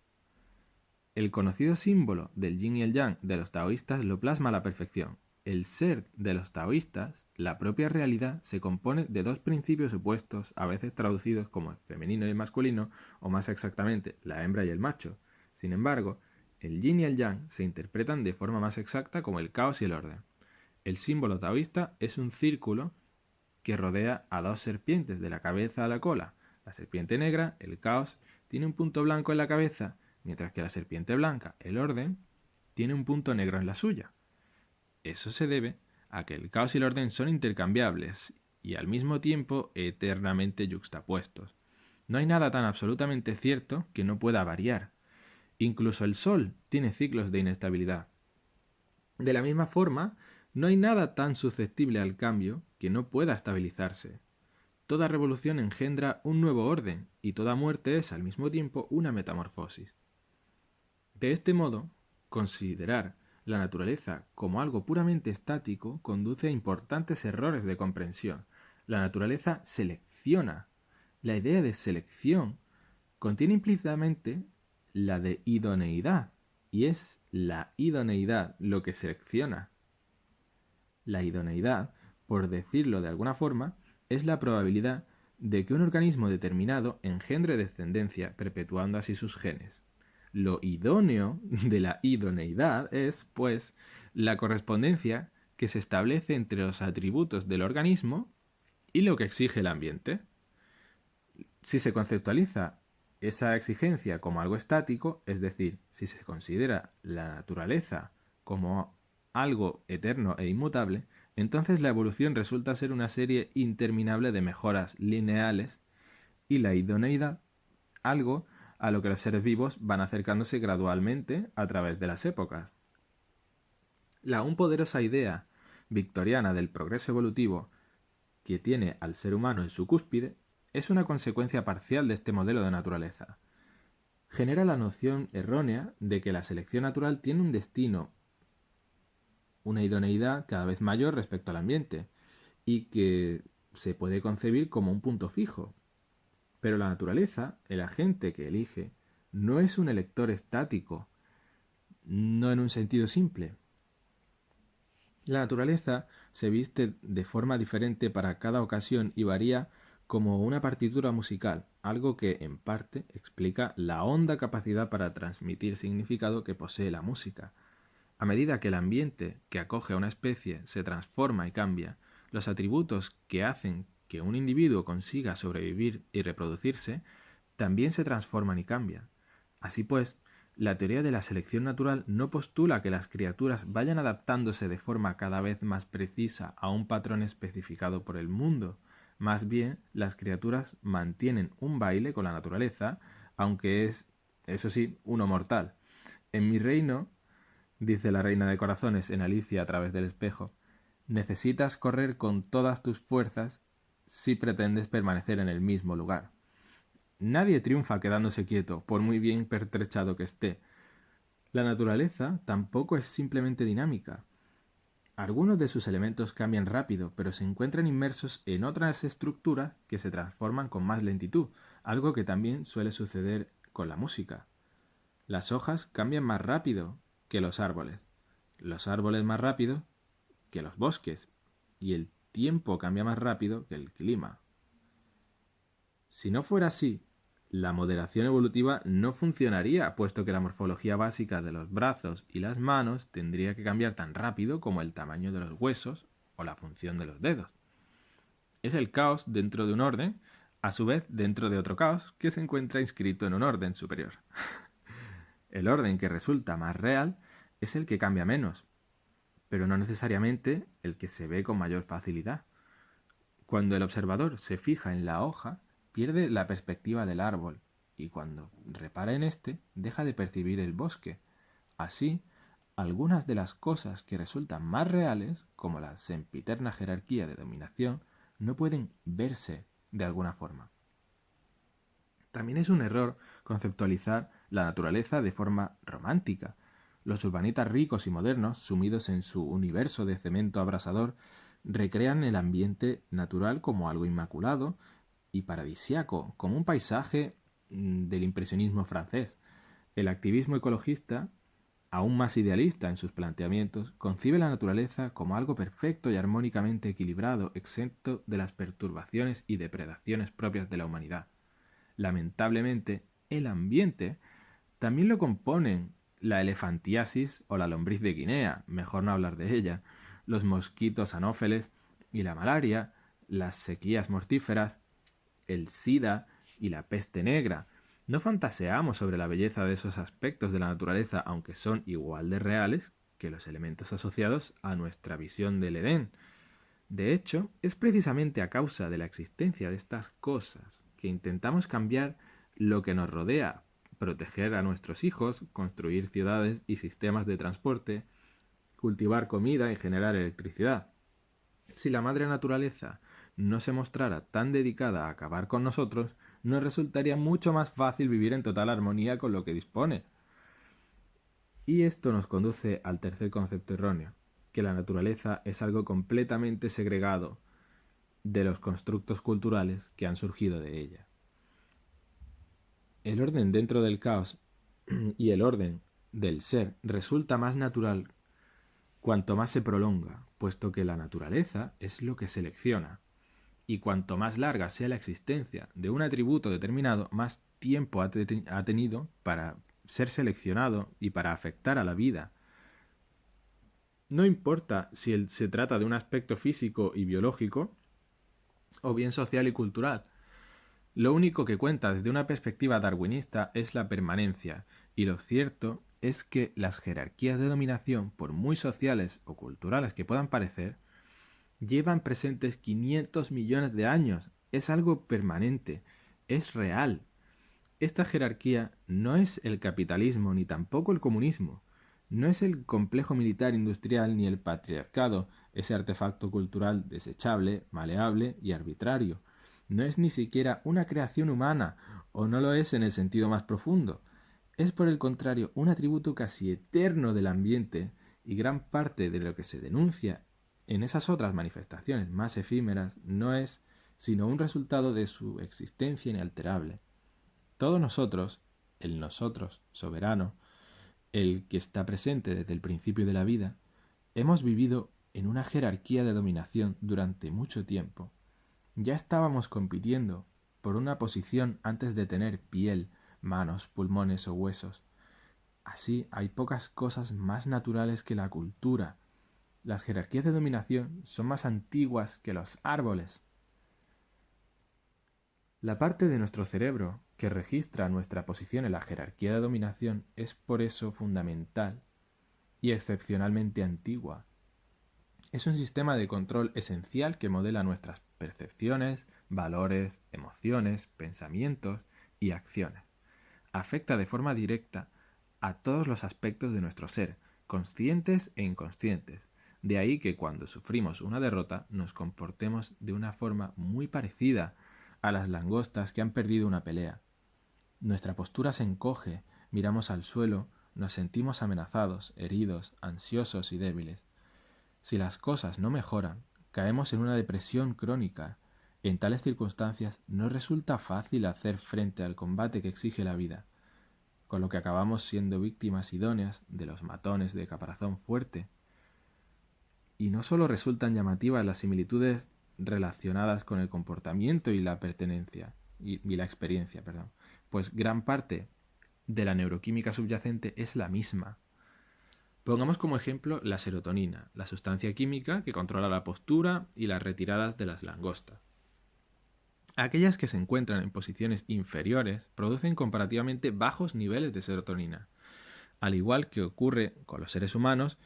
El conocido símbolo del yin y el yang de los taoístas lo plasma a la perfección. El ser de los taoístas, la propia realidad, se compone de dos principios opuestos, a veces traducidos como el femenino y el masculino, o más exactamente, la hembra y el macho. Sin embargo, el yin y el yang se interpretan de forma más exacta como el caos y el orden. El símbolo taoísta es un círculo que rodea a dos serpientes de la cabeza a la cola. La serpiente negra, el caos, tiene un punto blanco en la cabeza, mientras que la serpiente blanca, el orden, tiene un punto negro en la suya. Eso se debe a que el caos y el orden son intercambiables y al mismo tiempo eternamente yuxtapuestos. No hay nada tan absolutamente cierto que no pueda variar. Incluso el Sol tiene ciclos de inestabilidad. De la misma forma, no hay nada tan susceptible al cambio que no pueda estabilizarse. Toda revolución engendra un nuevo orden y toda muerte es al mismo tiempo una metamorfosis. De este modo, considerar la naturaleza como algo puramente estático conduce a importantes errores de comprensión. La naturaleza selecciona. La idea de selección contiene implícitamente la de idoneidad, y es la idoneidad lo que selecciona. La idoneidad, por decirlo de alguna forma, es la probabilidad de que un organismo determinado engendre descendencia, perpetuando así sus genes. Lo idóneo de la idoneidad es, pues, la correspondencia que se establece entre los atributos del organismo y lo que exige el ambiente. Si se conceptualiza esa exigencia como algo estático, es decir, si se considera la naturaleza como algo eterno e inmutable, entonces la evolución resulta ser una serie interminable de mejoras lineales y la idoneidad algo a lo que los seres vivos van acercándose gradualmente a través de las épocas. La aún poderosa idea victoriana del progreso evolutivo, que tiene al ser humano en su cúspide, es una consecuencia parcial de este modelo de naturaleza. Genera la noción errónea de que la selección natural tiene un destino, una idoneidad cada vez mayor respecto al ambiente, y que se puede concebir como un punto fijo. Pero la naturaleza, el agente que elige, no es un elector estático, no en un sentido simple. La naturaleza se viste de forma diferente para cada ocasión y varía como una partitura musical, algo que en parte explica la honda capacidad para transmitir significado que posee la música. A medida que el ambiente que acoge a una especie se transforma y cambia, los atributos que hacen que un individuo consiga sobrevivir y reproducirse también se transforman y cambian. Así pues, la teoría de la selección natural no postula que las criaturas vayan adaptándose de forma cada vez más precisa a un patrón especificado por el mundo. Más bien, las criaturas mantienen un baile con la naturaleza, aunque es, eso sí, uno mortal. En mi reino, dice la reina de corazones en Alicia a través del espejo, necesitas correr con todas tus fuerzas si pretendes permanecer en el mismo lugar. Nadie triunfa quedándose quieto, por muy bien pertrechado que esté. La naturaleza tampoco es simplemente dinámica. Algunos de sus elementos cambian rápido, pero se encuentran inmersos en otras estructuras que se transforman con más lentitud, algo que también suele suceder con la música. Las hojas cambian más rápido que los árboles más rápido que los bosques, y el tiempo cambia más rápido que el clima. Si no fuera así, la moderación evolutiva no funcionaría, puesto que la morfología básica de los brazos y las manos tendría que cambiar tan rápido como el tamaño de los huesos o la función de los dedos. Es el caos dentro de un orden, a su vez dentro de otro caos que se encuentra inscrito en un orden superior. El orden que resulta más real es el que cambia menos, pero no necesariamente el que se ve con mayor facilidad. Cuando el observador se fija en la hoja, pierde la perspectiva del árbol y cuando repara en este, deja de percibir el bosque. Así, algunas de las cosas que resultan más reales, como la sempiterna jerarquía de dominación, no pueden verse de alguna forma. También es un error conceptualizar la naturaleza de forma romántica. Los urbanitas ricos y modernos, sumidos en su universo de cemento abrasador, recrean el ambiente natural como algo inmaculado y paradisiaco, como un paisaje del impresionismo francés. El activismo ecologista, aún más idealista en sus planteamientos, concibe la naturaleza como algo perfecto y armónicamente equilibrado, exento de las perturbaciones y depredaciones propias de la humanidad. Lamentablemente, el ambiente también lo componen la elefantiasis o la lombriz de Guinea, mejor no hablar de ella, los mosquitos anófeles y la malaria, las sequías mortíferas, el SIDA y la peste negra. No fantaseamos sobre la belleza de esos aspectos de la naturaleza, aunque son igual de reales que los elementos asociados a nuestra visión del Edén. De hecho, es precisamente a causa de la existencia de estas cosas que intentamos cambiar lo que nos rodea, proteger a nuestros hijos, construir ciudades y sistemas de transporte, cultivar comida y generar electricidad. Si la madre naturaleza no se mostrara tan dedicada a acabar con nosotros, nos resultaría mucho más fácil vivir en total armonía con lo que dispone. Y esto nos conduce al tercer concepto erróneo, que la naturaleza es algo completamente segregado de los constructos culturales que han surgido de ella. El orden dentro del caos y el orden del ser resulta más natural cuanto más se prolonga, puesto que la naturaleza es lo que selecciona, y cuanto más larga sea la existencia de un atributo determinado, más tiempo ha tenido para ser seleccionado y para afectar a la vida. No importa si se trata de un aspecto físico y biológico o bien social y cultural. Lo único que cuenta desde una perspectiva darwinista es la permanencia, y lo cierto es que las jerarquías de dominación, por muy sociales o culturales que puedan parecer, llevan presentes 500 millones de años. Es algo permanente, es real. Esta jerarquía no es el capitalismo ni tampoco el comunismo. No es el complejo militar industrial ni el patriarcado, ese artefacto cultural desechable, maleable y arbitrario. No es ni siquiera una creación humana, o no lo es en el sentido más profundo. Es por el contrario un atributo casi eterno del ambiente, y gran parte de lo que se denuncia en esas otras manifestaciones más efímeras no es sino un resultado de su existencia inalterable. Todos nosotros, el nosotros soberano, el que está presente desde el principio de la vida, hemos vivido en una jerarquía de dominación durante mucho tiempo. Ya estábamos compitiendo por una posición antes de tener piel, manos, pulmones o huesos. Así hay pocas cosas más naturales que la cultura. Las jerarquías de dominación son más antiguas que los árboles. La parte de nuestro cerebro que registra nuestra posición en la jerarquía de dominación es por eso fundamental y excepcionalmente antigua. Es un sistema de control esencial que modela nuestras percepciones, valores, emociones, pensamientos y acciones. Afecta de forma directa a todos los aspectos de nuestro ser, conscientes e inconscientes. De ahí que cuando sufrimos una derrota nos comportemos de una forma muy parecida a las langostas que han perdido una pelea. Nuestra postura se encoge, miramos al suelo, nos sentimos amenazados, heridos, ansiosos y débiles. Si las cosas no mejoran, caemos en una depresión crónica. En tales circunstancias no resulta fácil hacer frente al combate que exige la vida, con lo que acabamos siendo víctimas idóneas de los matones de caparazón fuerte. Y no solo resultan llamativas las similitudes relacionadas con el comportamiento y la pertenencia, y la experiencia, perdón, pues gran parte de la neuroquímica subyacente es la misma. Pongamos como ejemplo la serotonina, la sustancia química que controla la postura y las retiradas de las langostas. Aquellas que se encuentran en posiciones inferiores producen comparativamente bajos niveles de serotonina, al igual que ocurre con los seres humanos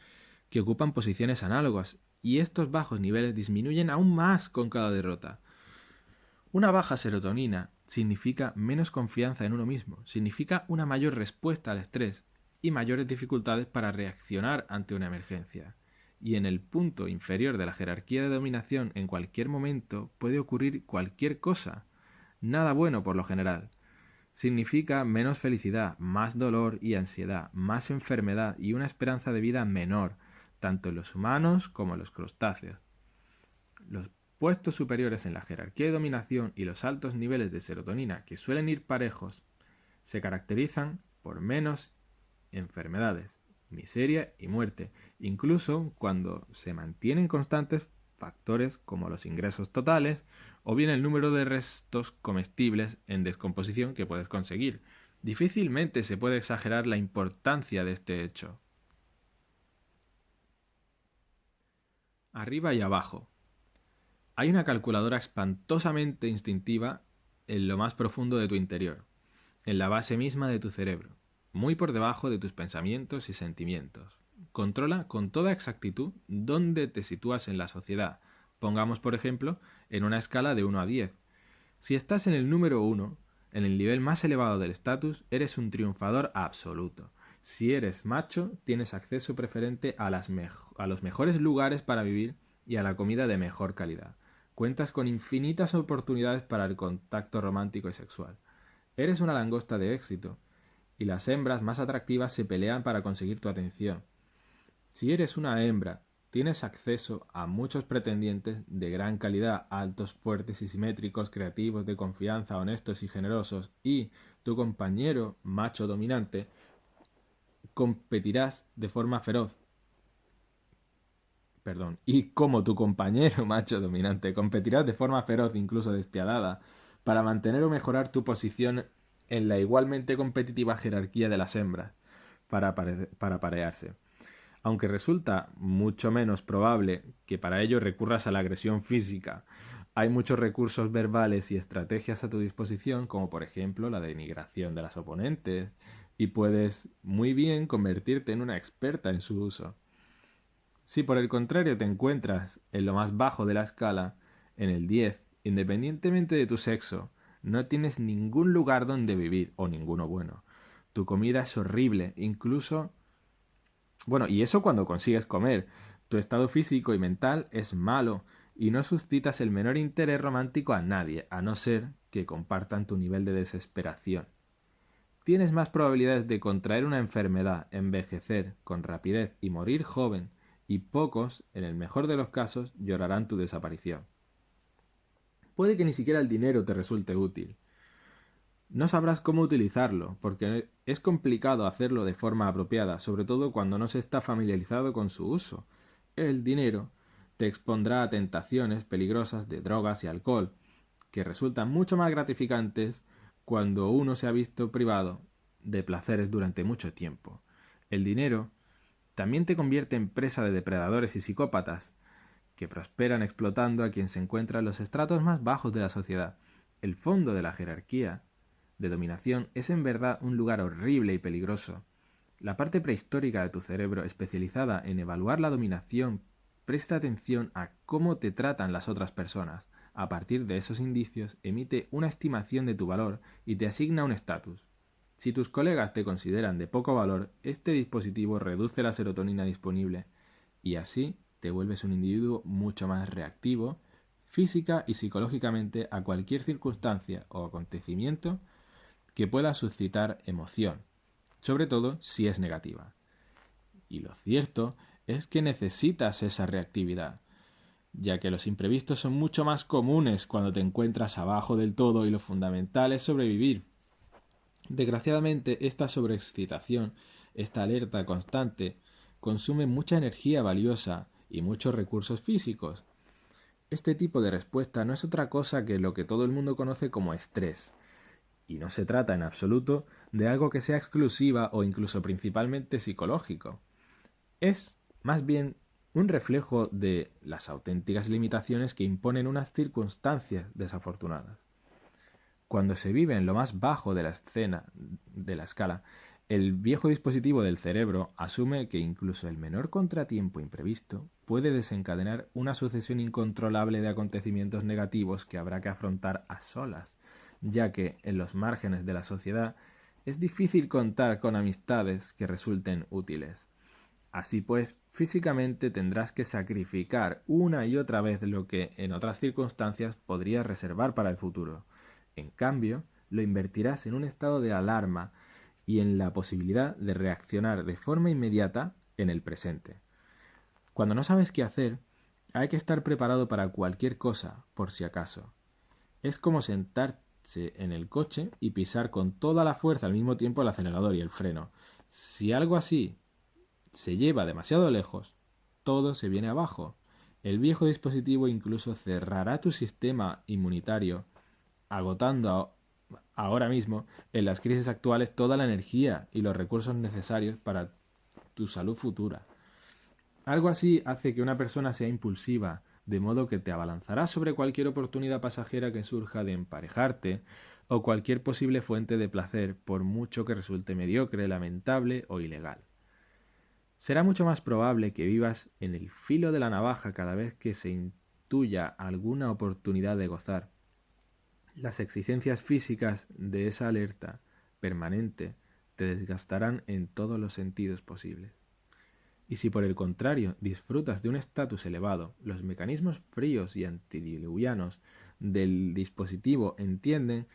que ocupan posiciones análogas, y estos bajos niveles disminuyen aún más con cada derrota. Una baja serotonina significa menos confianza en uno mismo, significa una mayor respuesta al estrés y mayores dificultades para reaccionar ante una emergencia. Y en el punto inferior de la jerarquía de dominación, en cualquier momento puede ocurrir cualquier cosa, nada bueno por lo general. Significa menos felicidad, más dolor y ansiedad, más enfermedad y una esperanza de vida menor, tanto en los humanos como en los crustáceos. Los puestos superiores en la jerarquía de dominación y los altos niveles de serotonina, que suelen ir parejos, se caracterizan por menos enfermedades, miseria y muerte, incluso cuando se mantienen constantes factores como los ingresos totales o bien el número de restos comestibles en descomposición que puedes conseguir. Difícilmente se puede exagerar la importancia de este hecho. Arriba y abajo. Hay una calculadora espantosamente instintiva en lo más profundo de tu interior, en la base misma de tu cerebro, muy por debajo de tus pensamientos y sentimientos. Controla con toda exactitud dónde te sitúas en la sociedad. Pongamos, por ejemplo, en una escala de 1 a 10. Si estás en el número 1, en el nivel más elevado del estatus, eres un triunfador absoluto. Si eres macho, tienes acceso preferente a los mejores lugares para vivir y a la comida de mejor calidad. Cuentas con infinitas oportunidades para el contacto romántico y sexual. Eres una langosta de éxito, y las hembras más atractivas se pelean para conseguir tu atención. Si eres una hembra, tienes acceso a muchos pretendientes de gran calidad, altos, fuertes y simétricos, creativos, de confianza, honestos y generosos, y tu compañero macho dominante competirás de forma feroz. Y como tu compañero macho dominante competirás de forma feroz, incluso despiadada, para mantener o mejorar tu posición en la igualmente competitiva jerarquía de las hembras, para parearse. Aunque resulta mucho menos probable que para ello recurras a la agresión física, hay muchos recursos verbales y estrategias a tu disposición, como por ejemplo la denigración de las oponentes, y puedes muy bien convertirte en una experta en su uso. Si por el contrario te encuentras en lo más bajo de la escala, en el 10, independientemente de tu sexo, no tienes ningún lugar donde vivir o ninguno bueno. Tu comida es horrible, incluso... Bueno, y eso cuando consigues comer. Tu estado físico y mental es malo y no suscitas el menor interés romántico a nadie, a no ser que compartan tu nivel de desesperación. Tienes más probabilidades de contraer una enfermedad, envejecer con rapidez y morir joven, y pocos, en el mejor de los casos, llorarán tu desaparición. Puede que ni siquiera el dinero te resulte útil. No sabrás cómo utilizarlo, porque es complicado hacerlo de forma apropiada, sobre todo cuando no se está familiarizado con su uso. El dinero te expondrá a tentaciones peligrosas de drogas y alcohol, que resultan mucho más gratificantes cuando uno se ha visto privado de placeres durante mucho tiempo. El dinero también te convierte en presa de depredadores y psicópatas, que prosperan explotando a quien se encuentra en los estratos más bajos de la sociedad. El fondo de la jerarquía de dominación es en verdad un lugar horrible y peligroso. La parte prehistórica de tu cerebro, especializada en evaluar la dominación, presta atención a cómo te tratan las otras personas. A partir de esos indicios, emite una estimación de tu valor y te asigna un estatus. Si tus colegas te consideran de poco valor, este dispositivo reduce la serotonina disponible y así te vuelves un individuo mucho más reactivo, física y psicológicamente, a cualquier circunstancia o acontecimiento que pueda suscitar emoción, sobre todo si es negativa. Y lo cierto es que necesitas esa reactividad, ya que los imprevistos son mucho más comunes cuando te encuentras abajo del todo y lo fundamental es sobrevivir. Desgraciadamente, esta sobreexcitación, esta alerta constante, consume mucha energía valiosa y muchos recursos físicos. Este tipo de respuesta no es otra cosa que lo que todo el mundo conoce como estrés, y no se trata en absoluto de algo que sea exclusiva o incluso principalmente psicológico. Es más bien un reflejo de las auténticas limitaciones que imponen unas circunstancias desafortunadas. Cuando se vive en lo más bajo de la escala, el viejo dispositivo del cerebro asume que incluso el menor contratiempo imprevisto puede desencadenar una sucesión incontrolable de acontecimientos negativos que habrá que afrontar a solas. ya que en los márgenes de la sociedad es difícil contar con amistades que resulten útiles. Así pues, físicamente tendrás que sacrificar una y otra vez lo que en otras circunstancias podrías reservar para el futuro. En cambio, lo invertirás en un estado de alarma y en la posibilidad de reaccionar de forma inmediata en el presente. Cuando no sabes qué hacer, hay que estar preparado para cualquier cosa, por si acaso. Es como sentarse en el coche y pisar con toda la fuerza al mismo tiempo el acelerador y el freno. Si algo así se lleva demasiado lejos, todo se viene abajo. El viejo dispositivo incluso cerrará tu sistema inmunitario, agotando ahora mismo en las crisis actuales toda la energía y los recursos necesarios para tu salud futura. Algo así hace que una persona sea impulsiva, de modo que te abalanzarás sobre cualquier oportunidad pasajera que surja de emparejarte o cualquier posible fuente de placer, por mucho que resulte mediocre, lamentable o ilegal. Será mucho más probable que vivas en el filo de la navaja cada vez que se intuya alguna oportunidad de gozar. Las exigencias físicas de esa alerta permanente te desgastarán en todos los sentidos posibles. Y si por el contrario disfrutas de un estatus elevado, los mecanismos fríos y antidiluvianos del dispositivo entienden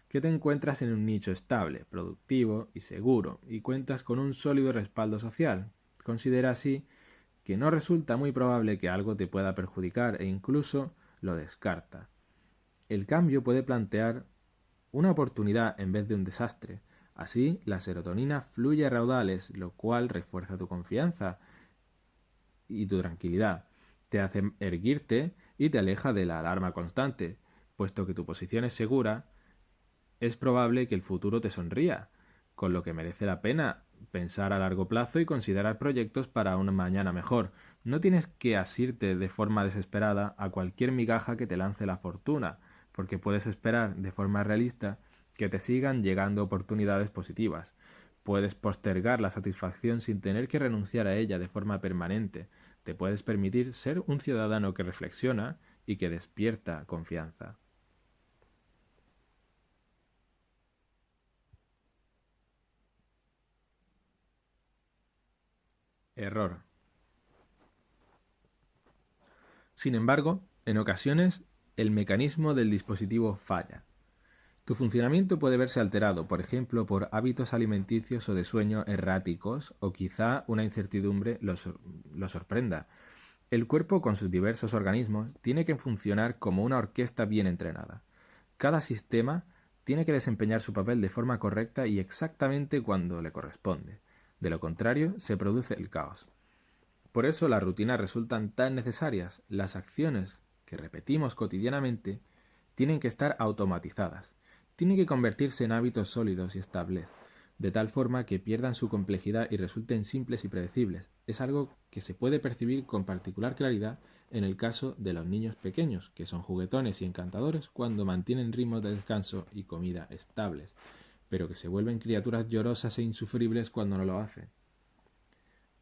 que te encuentras en un nicho estable, productivo y seguro, y cuentas con un sólido respaldo social. Considera así que no resulta muy probable que algo te pueda perjudicar e incluso lo descarta. El cambio puede plantear una oportunidad en vez de un desastre. Así, la serotonina fluye a raudales, lo cual refuerza tu confianza y tu tranquilidad, te hace erguirte y te aleja de la alarma constante. Puesto que tu posición es segura, es probable que el futuro te sonría, con lo que merece la pena pensar a largo plazo y considerar proyectos para una mañana mejor. No tienes que asirte de forma desesperada a cualquier migaja que te lance la fortuna, porque puedes esperar de forma realista que te sigan llegando oportunidades positivas. Puedes postergar la satisfacción sin tener que renunciar a ella de forma permanente. Te puedes permitir ser un ciudadano que reflexiona y que despierta confianza. Error. Sin embargo, en ocasiones, el mecanismo del dispositivo falla. Tu funcionamiento puede verse alterado, por ejemplo, por hábitos alimenticios o de sueño erráticos, o quizá una incertidumbre lo sorprenda. El cuerpo, con sus diversos organismos, tiene que funcionar como una orquesta bien entrenada. Cada sistema tiene que desempeñar su papel de forma correcta y exactamente cuando le corresponde. De lo contrario, se produce el caos. Por eso las rutinas resultan tan necesarias. Las acciones que repetimos cotidianamente tienen que estar automatizadas. Tienen que convertirse en hábitos sólidos y estables, de tal forma que pierdan su complejidad y resulten simples y predecibles. Es algo que se puede percibir con particular claridad en el caso de los niños pequeños, que son juguetones y encantadores cuando mantienen ritmos de descanso y comida estables, pero que se vuelven criaturas llorosas e insufribles cuando no lo hacen.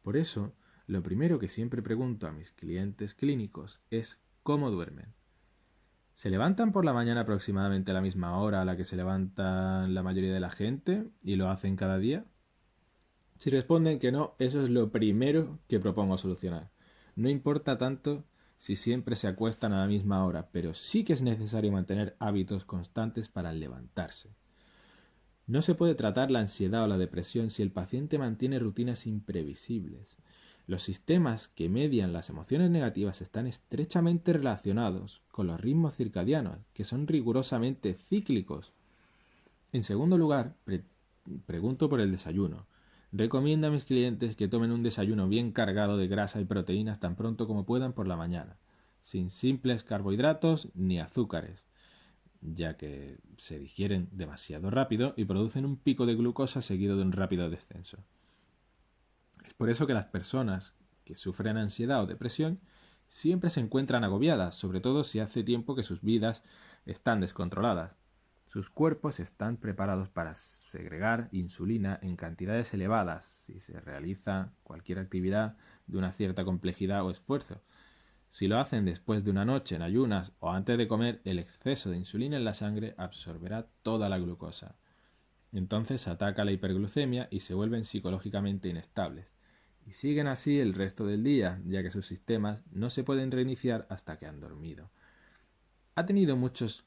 Por eso, lo primero que siempre pregunto a mis clientes clínicos es cómo duermen. ¿Se levantan por la mañana aproximadamente a la misma hora a la que se levantan la mayoría de la gente y lo hacen cada día? Si responden que no, eso es lo primero que propongo solucionar. No importa tanto si siempre se acuestan a la misma hora, pero sí que es necesario mantener hábitos constantes para levantarse. No se puede tratar la ansiedad o la depresión si el paciente mantiene rutinas imprevisibles. Los sistemas que median las emociones negativas están estrechamente relacionados con los ritmos circadianos, que son rigurosamente cíclicos. En segundo lugar, pregunto por el desayuno. Recomiendo a mis clientes que tomen un desayuno bien cargado de grasa y proteínas tan pronto como puedan por la mañana, sin simples carbohidratos ni azúcares, ya que se digieren demasiado rápido y producen un pico de glucosa seguido de un rápido descenso. Es por eso que las personas que sufren ansiedad o depresión siempre se encuentran agobiadas, sobre todo si hace tiempo que sus vidas están descontroladas. Sus cuerpos están preparados para segregar insulina en cantidades elevadas si se realiza cualquier actividad de una cierta complejidad o esfuerzo. Si lo hacen después de una noche en ayunas o antes de comer, el exceso de insulina en la sangre absorberá toda la glucosa. Entonces ataca la hiperglucemia y se vuelven psicológicamente inestables. Y siguen así el resto del día, ya que sus sistemas no se pueden reiniciar hasta que han dormido. He tenido muchos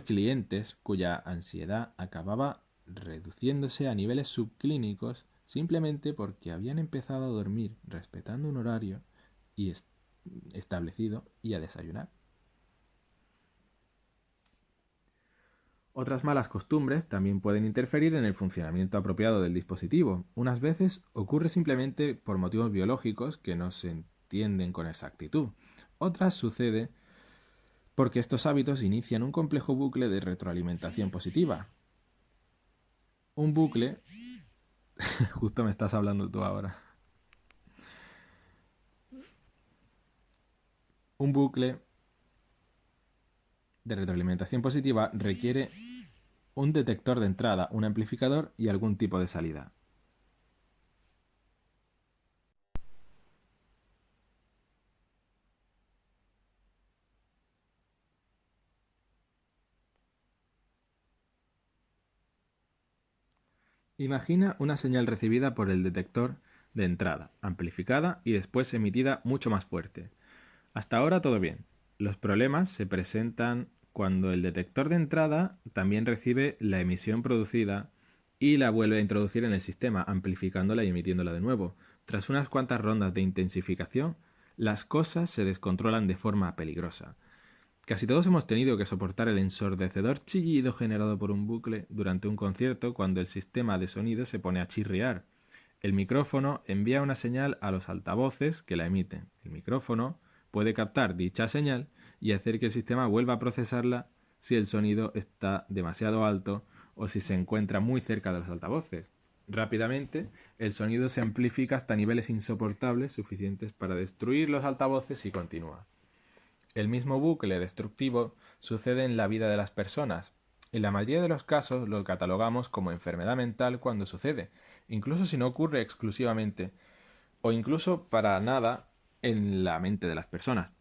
clientes cuya ansiedad acababa reduciéndose a niveles subclínicos simplemente porque habían empezado a dormir respetando un horario y establecido y a desayunar. Otras malas costumbres también pueden interferir en el funcionamiento apropiado del dispositivo. Unas veces ocurre simplemente por motivos biológicos que no se entienden con exactitud. Otras sucede porque estos hábitos inician un complejo bucle de retroalimentación positiva. Un bucle... Justo me estás hablando tú ahora. Un bucle de retroalimentación positiva requiere un detector de entrada, un amplificador y algún tipo de salida. Imagina una señal recibida por el detector de entrada, amplificada y después emitida mucho más fuerte. Hasta ahora todo bien. Los problemas se presentan cuando el detector de entrada también recibe la emisión producida y la vuelve a introducir en el sistema, amplificándola y emitiéndola de nuevo. Tras unas cuantas rondas de intensificación, las cosas se descontrolan de forma peligrosa. Casi todos hemos tenido que soportar el ensordecedor chillido generado por un bucle durante un concierto cuando el sistema de sonido se pone a chirriar. El micrófono envía una señal a los altavoces que la emiten. El micrófono puede captar dicha señal y hacer que el sistema vuelva a procesarla si el sonido está demasiado alto o si se encuentra muy cerca de los altavoces. Rápidamente, el sonido se amplifica hasta niveles insoportables suficientes para destruir los altavoces y continúa. El mismo bucle destructivo sucede en la vida de las personas. En la mayoría de los casos lo catalogamos como enfermedad mental cuando sucede, incluso si no ocurre exclusivamente o incluso para nada en la mente de las personas.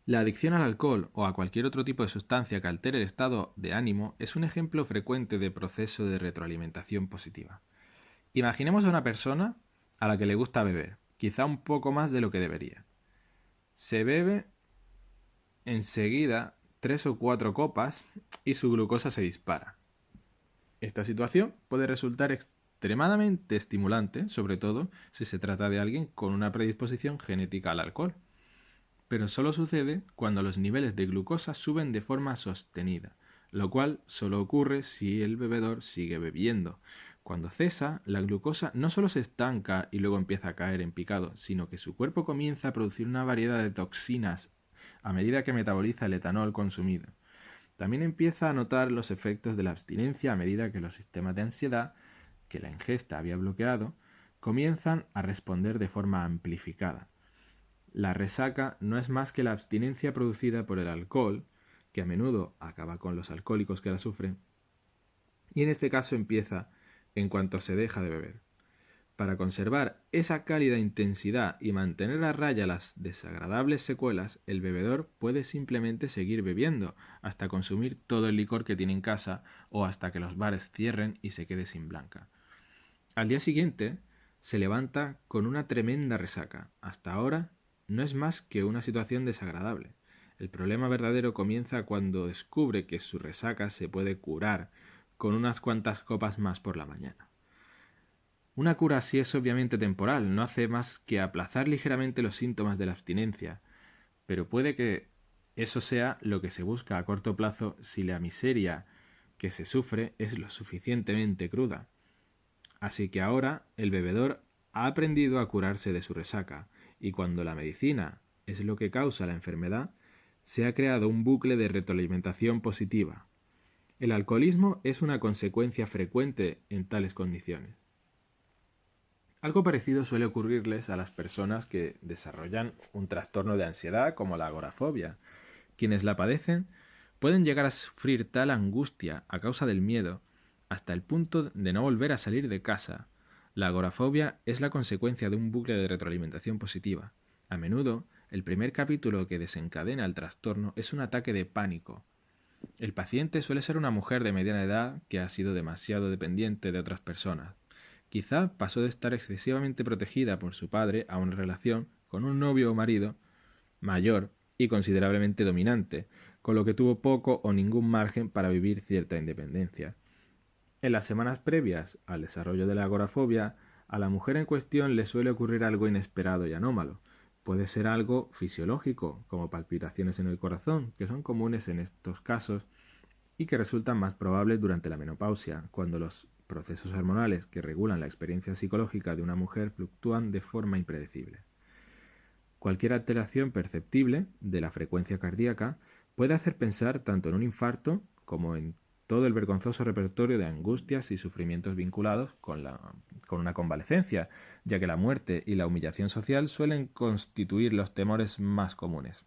La adicción al alcohol o a cualquier otro tipo de sustancia que altere el estado de ánimo es un ejemplo frecuente de proceso de retroalimentación positiva. Imaginemos a una persona a la que le gusta beber, quizá un poco más de lo que debería. Se bebe enseguida 3 o 4 copas y su glucosa se dispara. Esta situación puede resultar extremadamente estimulante, sobre todo si se trata de alguien con una predisposición genética al alcohol. Pero solo sucede cuando los niveles de glucosa suben de forma sostenida, lo cual solo ocurre si el bebedor sigue bebiendo. Cuando cesa, la glucosa no solo se estanca y luego empieza a caer en picado, sino que su cuerpo comienza a producir una variedad de toxinas a medida que metaboliza el etanol consumido. También empieza a notar los efectos de la abstinencia a medida que los sistemas de ansiedad, que la ingesta había bloqueado, comienzan a responder de forma amplificada. La resaca no es más que la abstinencia producida por el alcohol, que a menudo acaba con los alcohólicos que la sufren, y en este caso empieza en cuanto se deja de beber. Para conservar esa cálida intensidad y mantener a raya las desagradables secuelas, el bebedor puede simplemente seguir bebiendo hasta consumir todo el licor que tiene en casa o hasta que los bares cierren y se quede sin blanca. Al día siguiente, se levanta con una tremenda resaca. Hasta ahora, no es más que una situación desagradable. El problema verdadero comienza cuando descubre que su resaca se puede curar con unas cuantas copas más por la mañana. Una cura así es obviamente temporal, no hace más que aplazar ligeramente los síntomas de la abstinencia, pero puede que eso sea lo que se busca a corto plazo si la miseria que se sufre es lo suficientemente cruda. Así que ahora el bebedor ha aprendido a curarse de su resaca, y cuando la medicina es lo que causa la enfermedad, se ha creado un bucle de retroalimentación positiva. El alcoholismo es una consecuencia frecuente en tales condiciones. Algo parecido suele ocurrirles a las personas que desarrollan un trastorno de ansiedad como la agorafobia. Quienes la padecen pueden llegar a sufrir tal angustia a causa del miedo hasta el punto de no volver a salir de casa. La agorafobia es la consecuencia de un bucle de retroalimentación positiva. A menudo, el primer capítulo que desencadena el trastorno es un ataque de pánico. El paciente suele ser una mujer de mediana edad que ha sido demasiado dependiente de otras personas. Quizá pasó de estar excesivamente protegida por su padre a una relación con un novio o marido mayor y considerablemente dominante, con lo que tuvo poco o ningún margen para vivir cierta independencia. En las semanas previas al desarrollo de la agorafobia, a la mujer en cuestión le suele ocurrir algo inesperado y anómalo. Puede ser algo fisiológico, como palpitaciones en el corazón, que son comunes en estos casos y que resultan más probables durante la menopausia, cuando los procesos hormonales que regulan la experiencia psicológica de una mujer fluctúan de forma impredecible. Cualquier alteración perceptible de la frecuencia cardíaca puede hacer pensar tanto en un infarto como en todo el vergonzoso repertorio de angustias y sufrimientos vinculados con una convalecencia, ya que la muerte y la humillación social suelen constituir los temores más comunes.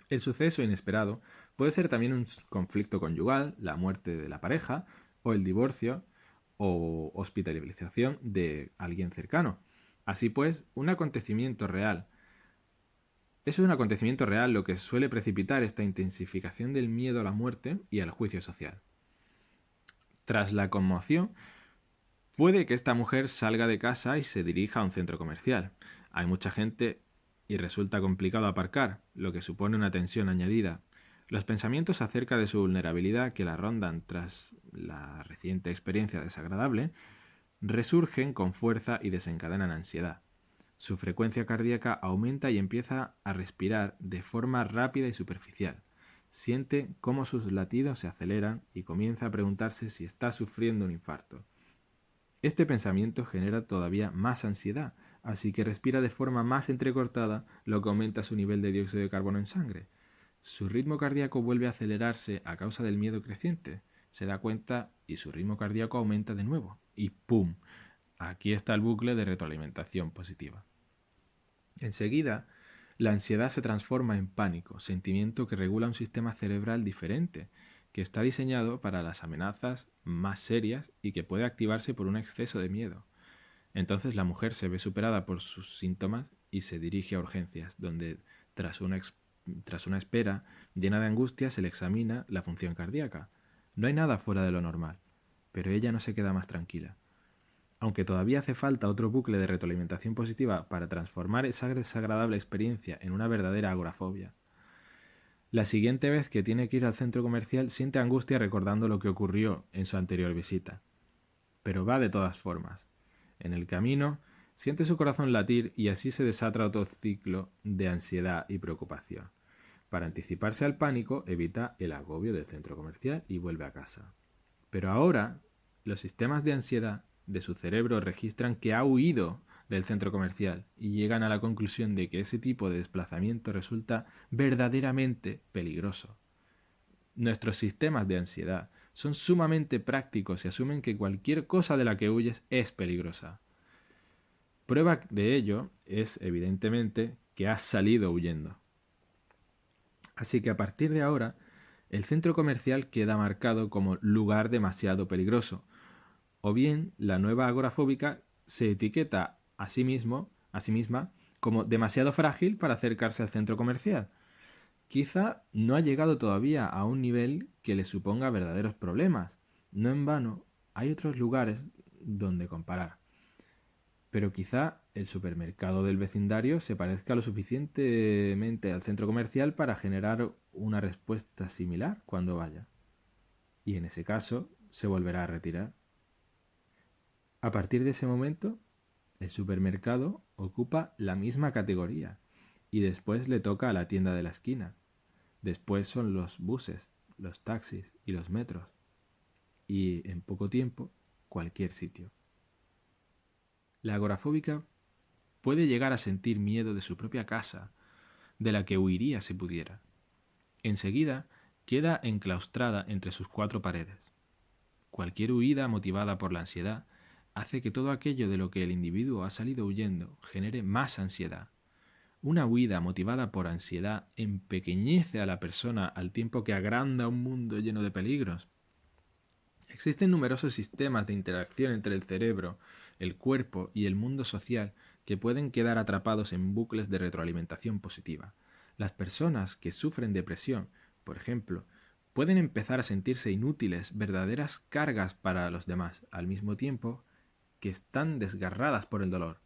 El suceso inesperado puede ser también un conflicto conyugal, la muerte de la pareja, o el divorcio o hospitalización de alguien cercano. Así pues, un acontecimiento real. Es un acontecimiento real lo que suele precipitar esta intensificación del miedo a la muerte y al juicio social. Tras la conmoción, puede que esta mujer salga de casa y se dirija a un centro comercial. Hay mucha gente y resulta complicado aparcar, lo que supone una tensión añadida. Los pensamientos acerca de su vulnerabilidad que la rondan tras la reciente experiencia desagradable resurgen con fuerza y desencadenan ansiedad. Su frecuencia cardíaca aumenta y empieza a respirar de forma rápida y superficial. Siente cómo sus latidos se aceleran y comienza a preguntarse si está sufriendo un infarto. Este pensamiento genera todavía más ansiedad, así que respira de forma más entrecortada, lo que aumenta su nivel de dióxido de carbono en sangre. Su ritmo cardíaco vuelve a acelerarse a causa del miedo creciente. Se da cuenta y su ritmo cardíaco aumenta de nuevo. Y ¡pum! Aquí está el bucle de retroalimentación positiva. Enseguida, la ansiedad se transforma en pánico, sentimiento que regula un sistema cerebral diferente, que está diseñado para las amenazas más serias y que puede activarse por un exceso de miedo. Entonces la mujer se ve superada por sus síntomas y se dirige a urgencias, donde tras una espera llena de angustia se le examina la función cardíaca. No hay nada fuera de lo normal, pero ella no se queda más tranquila. Aunque todavía hace falta otro bucle de retroalimentación positiva para transformar esa desagradable experiencia en una verdadera agorafobia. La siguiente vez que tiene que ir al centro comercial siente angustia recordando lo que ocurrió en su anterior visita. Pero va de todas formas. En el camino, siente su corazón latir y así se desata otro ciclo de ansiedad y preocupación. Para anticiparse al pánico, evita el agobio del centro comercial y vuelve a casa. Pero ahora, los sistemas de ansiedad de su cerebro registran que ha huido del centro comercial y llegan a la conclusión de que ese tipo de desplazamiento resulta verdaderamente peligroso. Nuestros sistemas de ansiedad son sumamente prácticos y asumen que cualquier cosa de la que huyes es peligrosa. Prueba de ello es, evidentemente, que has salido huyendo. Así que a partir de ahora, el centro comercial queda marcado como lugar demasiado peligroso, o bien la nueva agorafóbica se etiqueta a sí misma, como demasiado frágil para acercarse al centro comercial. Quizá no ha llegado todavía a un nivel que le suponga verdaderos problemas. No en vano, hay otros lugares donde comparar. Pero quizá el supermercado del vecindario se parezca lo suficientemente al centro comercial para generar una respuesta similar cuando vaya. Y en ese caso se volverá a retirar. A partir de ese momento, el supermercado ocupa la misma categoría y después le toca a la tienda de la esquina. Después son los buses, los taxis y los metros. Y en poco tiempo, cualquier sitio. La agorafóbica puede llegar a sentir miedo de su propia casa, de la que huiría si pudiera. Enseguida queda enclaustrada entre sus cuatro paredes. Cualquier huida motivada por la ansiedad hace que todo aquello de lo que el individuo ha salido huyendo genere más ansiedad. Una huida motivada por ansiedad empequeñece a la persona al tiempo que agranda un mundo lleno de peligros. Existen numerosos sistemas de interacción entre el cerebro, el cuerpo y el mundo social que pueden quedar atrapados en bucles de retroalimentación positiva. Las personas que sufren depresión, por ejemplo, pueden empezar a sentirse inútiles, verdaderas cargas para los demás, al mismo tiempo que están desgarradas por el dolor.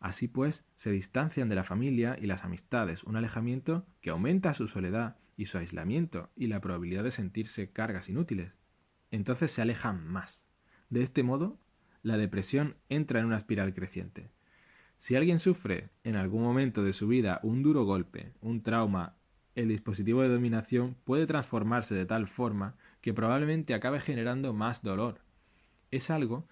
Así pues, se distancian de la familia y las amistades, un alejamiento que aumenta su soledad y su aislamiento y la probabilidad de sentirse cargas inútiles. Entonces se alejan más. De este modo, la depresión entra en una espiral creciente. Si alguien sufre en algún momento de su vida un duro golpe, un trauma, el dispositivo de dominación puede transformarse de tal forma que probablemente acabe generando más dolor. Es algo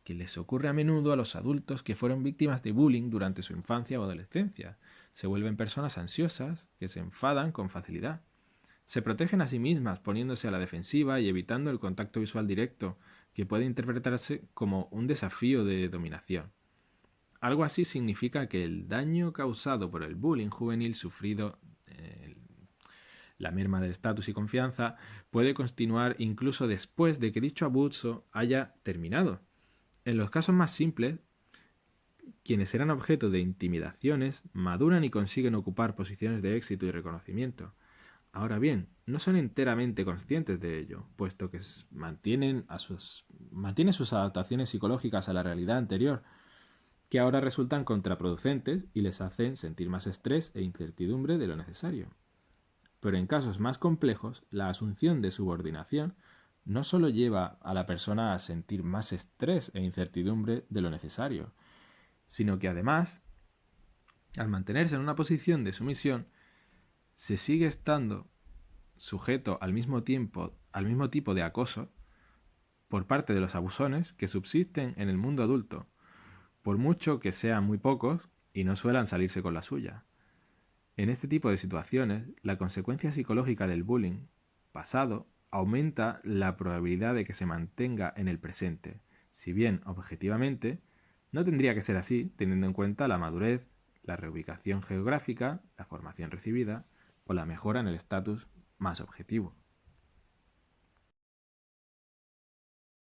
que les ocurre a menudo a los adultos que fueron víctimas de bullying durante su infancia o adolescencia. Se vuelven personas ansiosas que se enfadan con facilidad. Se protegen a sí mismas poniéndose a la defensiva y evitando el contacto visual directo, que puede interpretarse como un desafío de dominación. Algo así significa que el daño causado por el bullying juvenil sufrido, la merma del estatus y confianza, puede continuar incluso después de que dicho abuso haya terminado. En los casos más simples, quienes eran objeto de intimidaciones maduran y consiguen ocupar posiciones de éxito y reconocimiento. Ahora bien, no son enteramente conscientes de ello, puesto que mantienen sus adaptaciones psicológicas a la realidad anterior, que ahora resultan contraproducentes y les hacen sentir más estrés e incertidumbre de lo necesario. Pero en casos más complejos, la asunción de subordinación no solo lleva a la persona a sentir más estrés e incertidumbre de lo necesario, sino que además, al mantenerse en una posición de sumisión, se sigue estando sujeto al mismo tipo de acoso por parte de los abusones que subsisten en el mundo adulto, por mucho que sean muy pocos y no suelan salirse con la suya. En este tipo de situaciones, la consecuencia psicológica del bullying pasado aumenta la probabilidad de que se mantenga en el presente, si bien objetivamente no tendría que ser así teniendo en cuenta la madurez, la reubicación geográfica, la formación recibida o la mejora en el estatus más objetivo.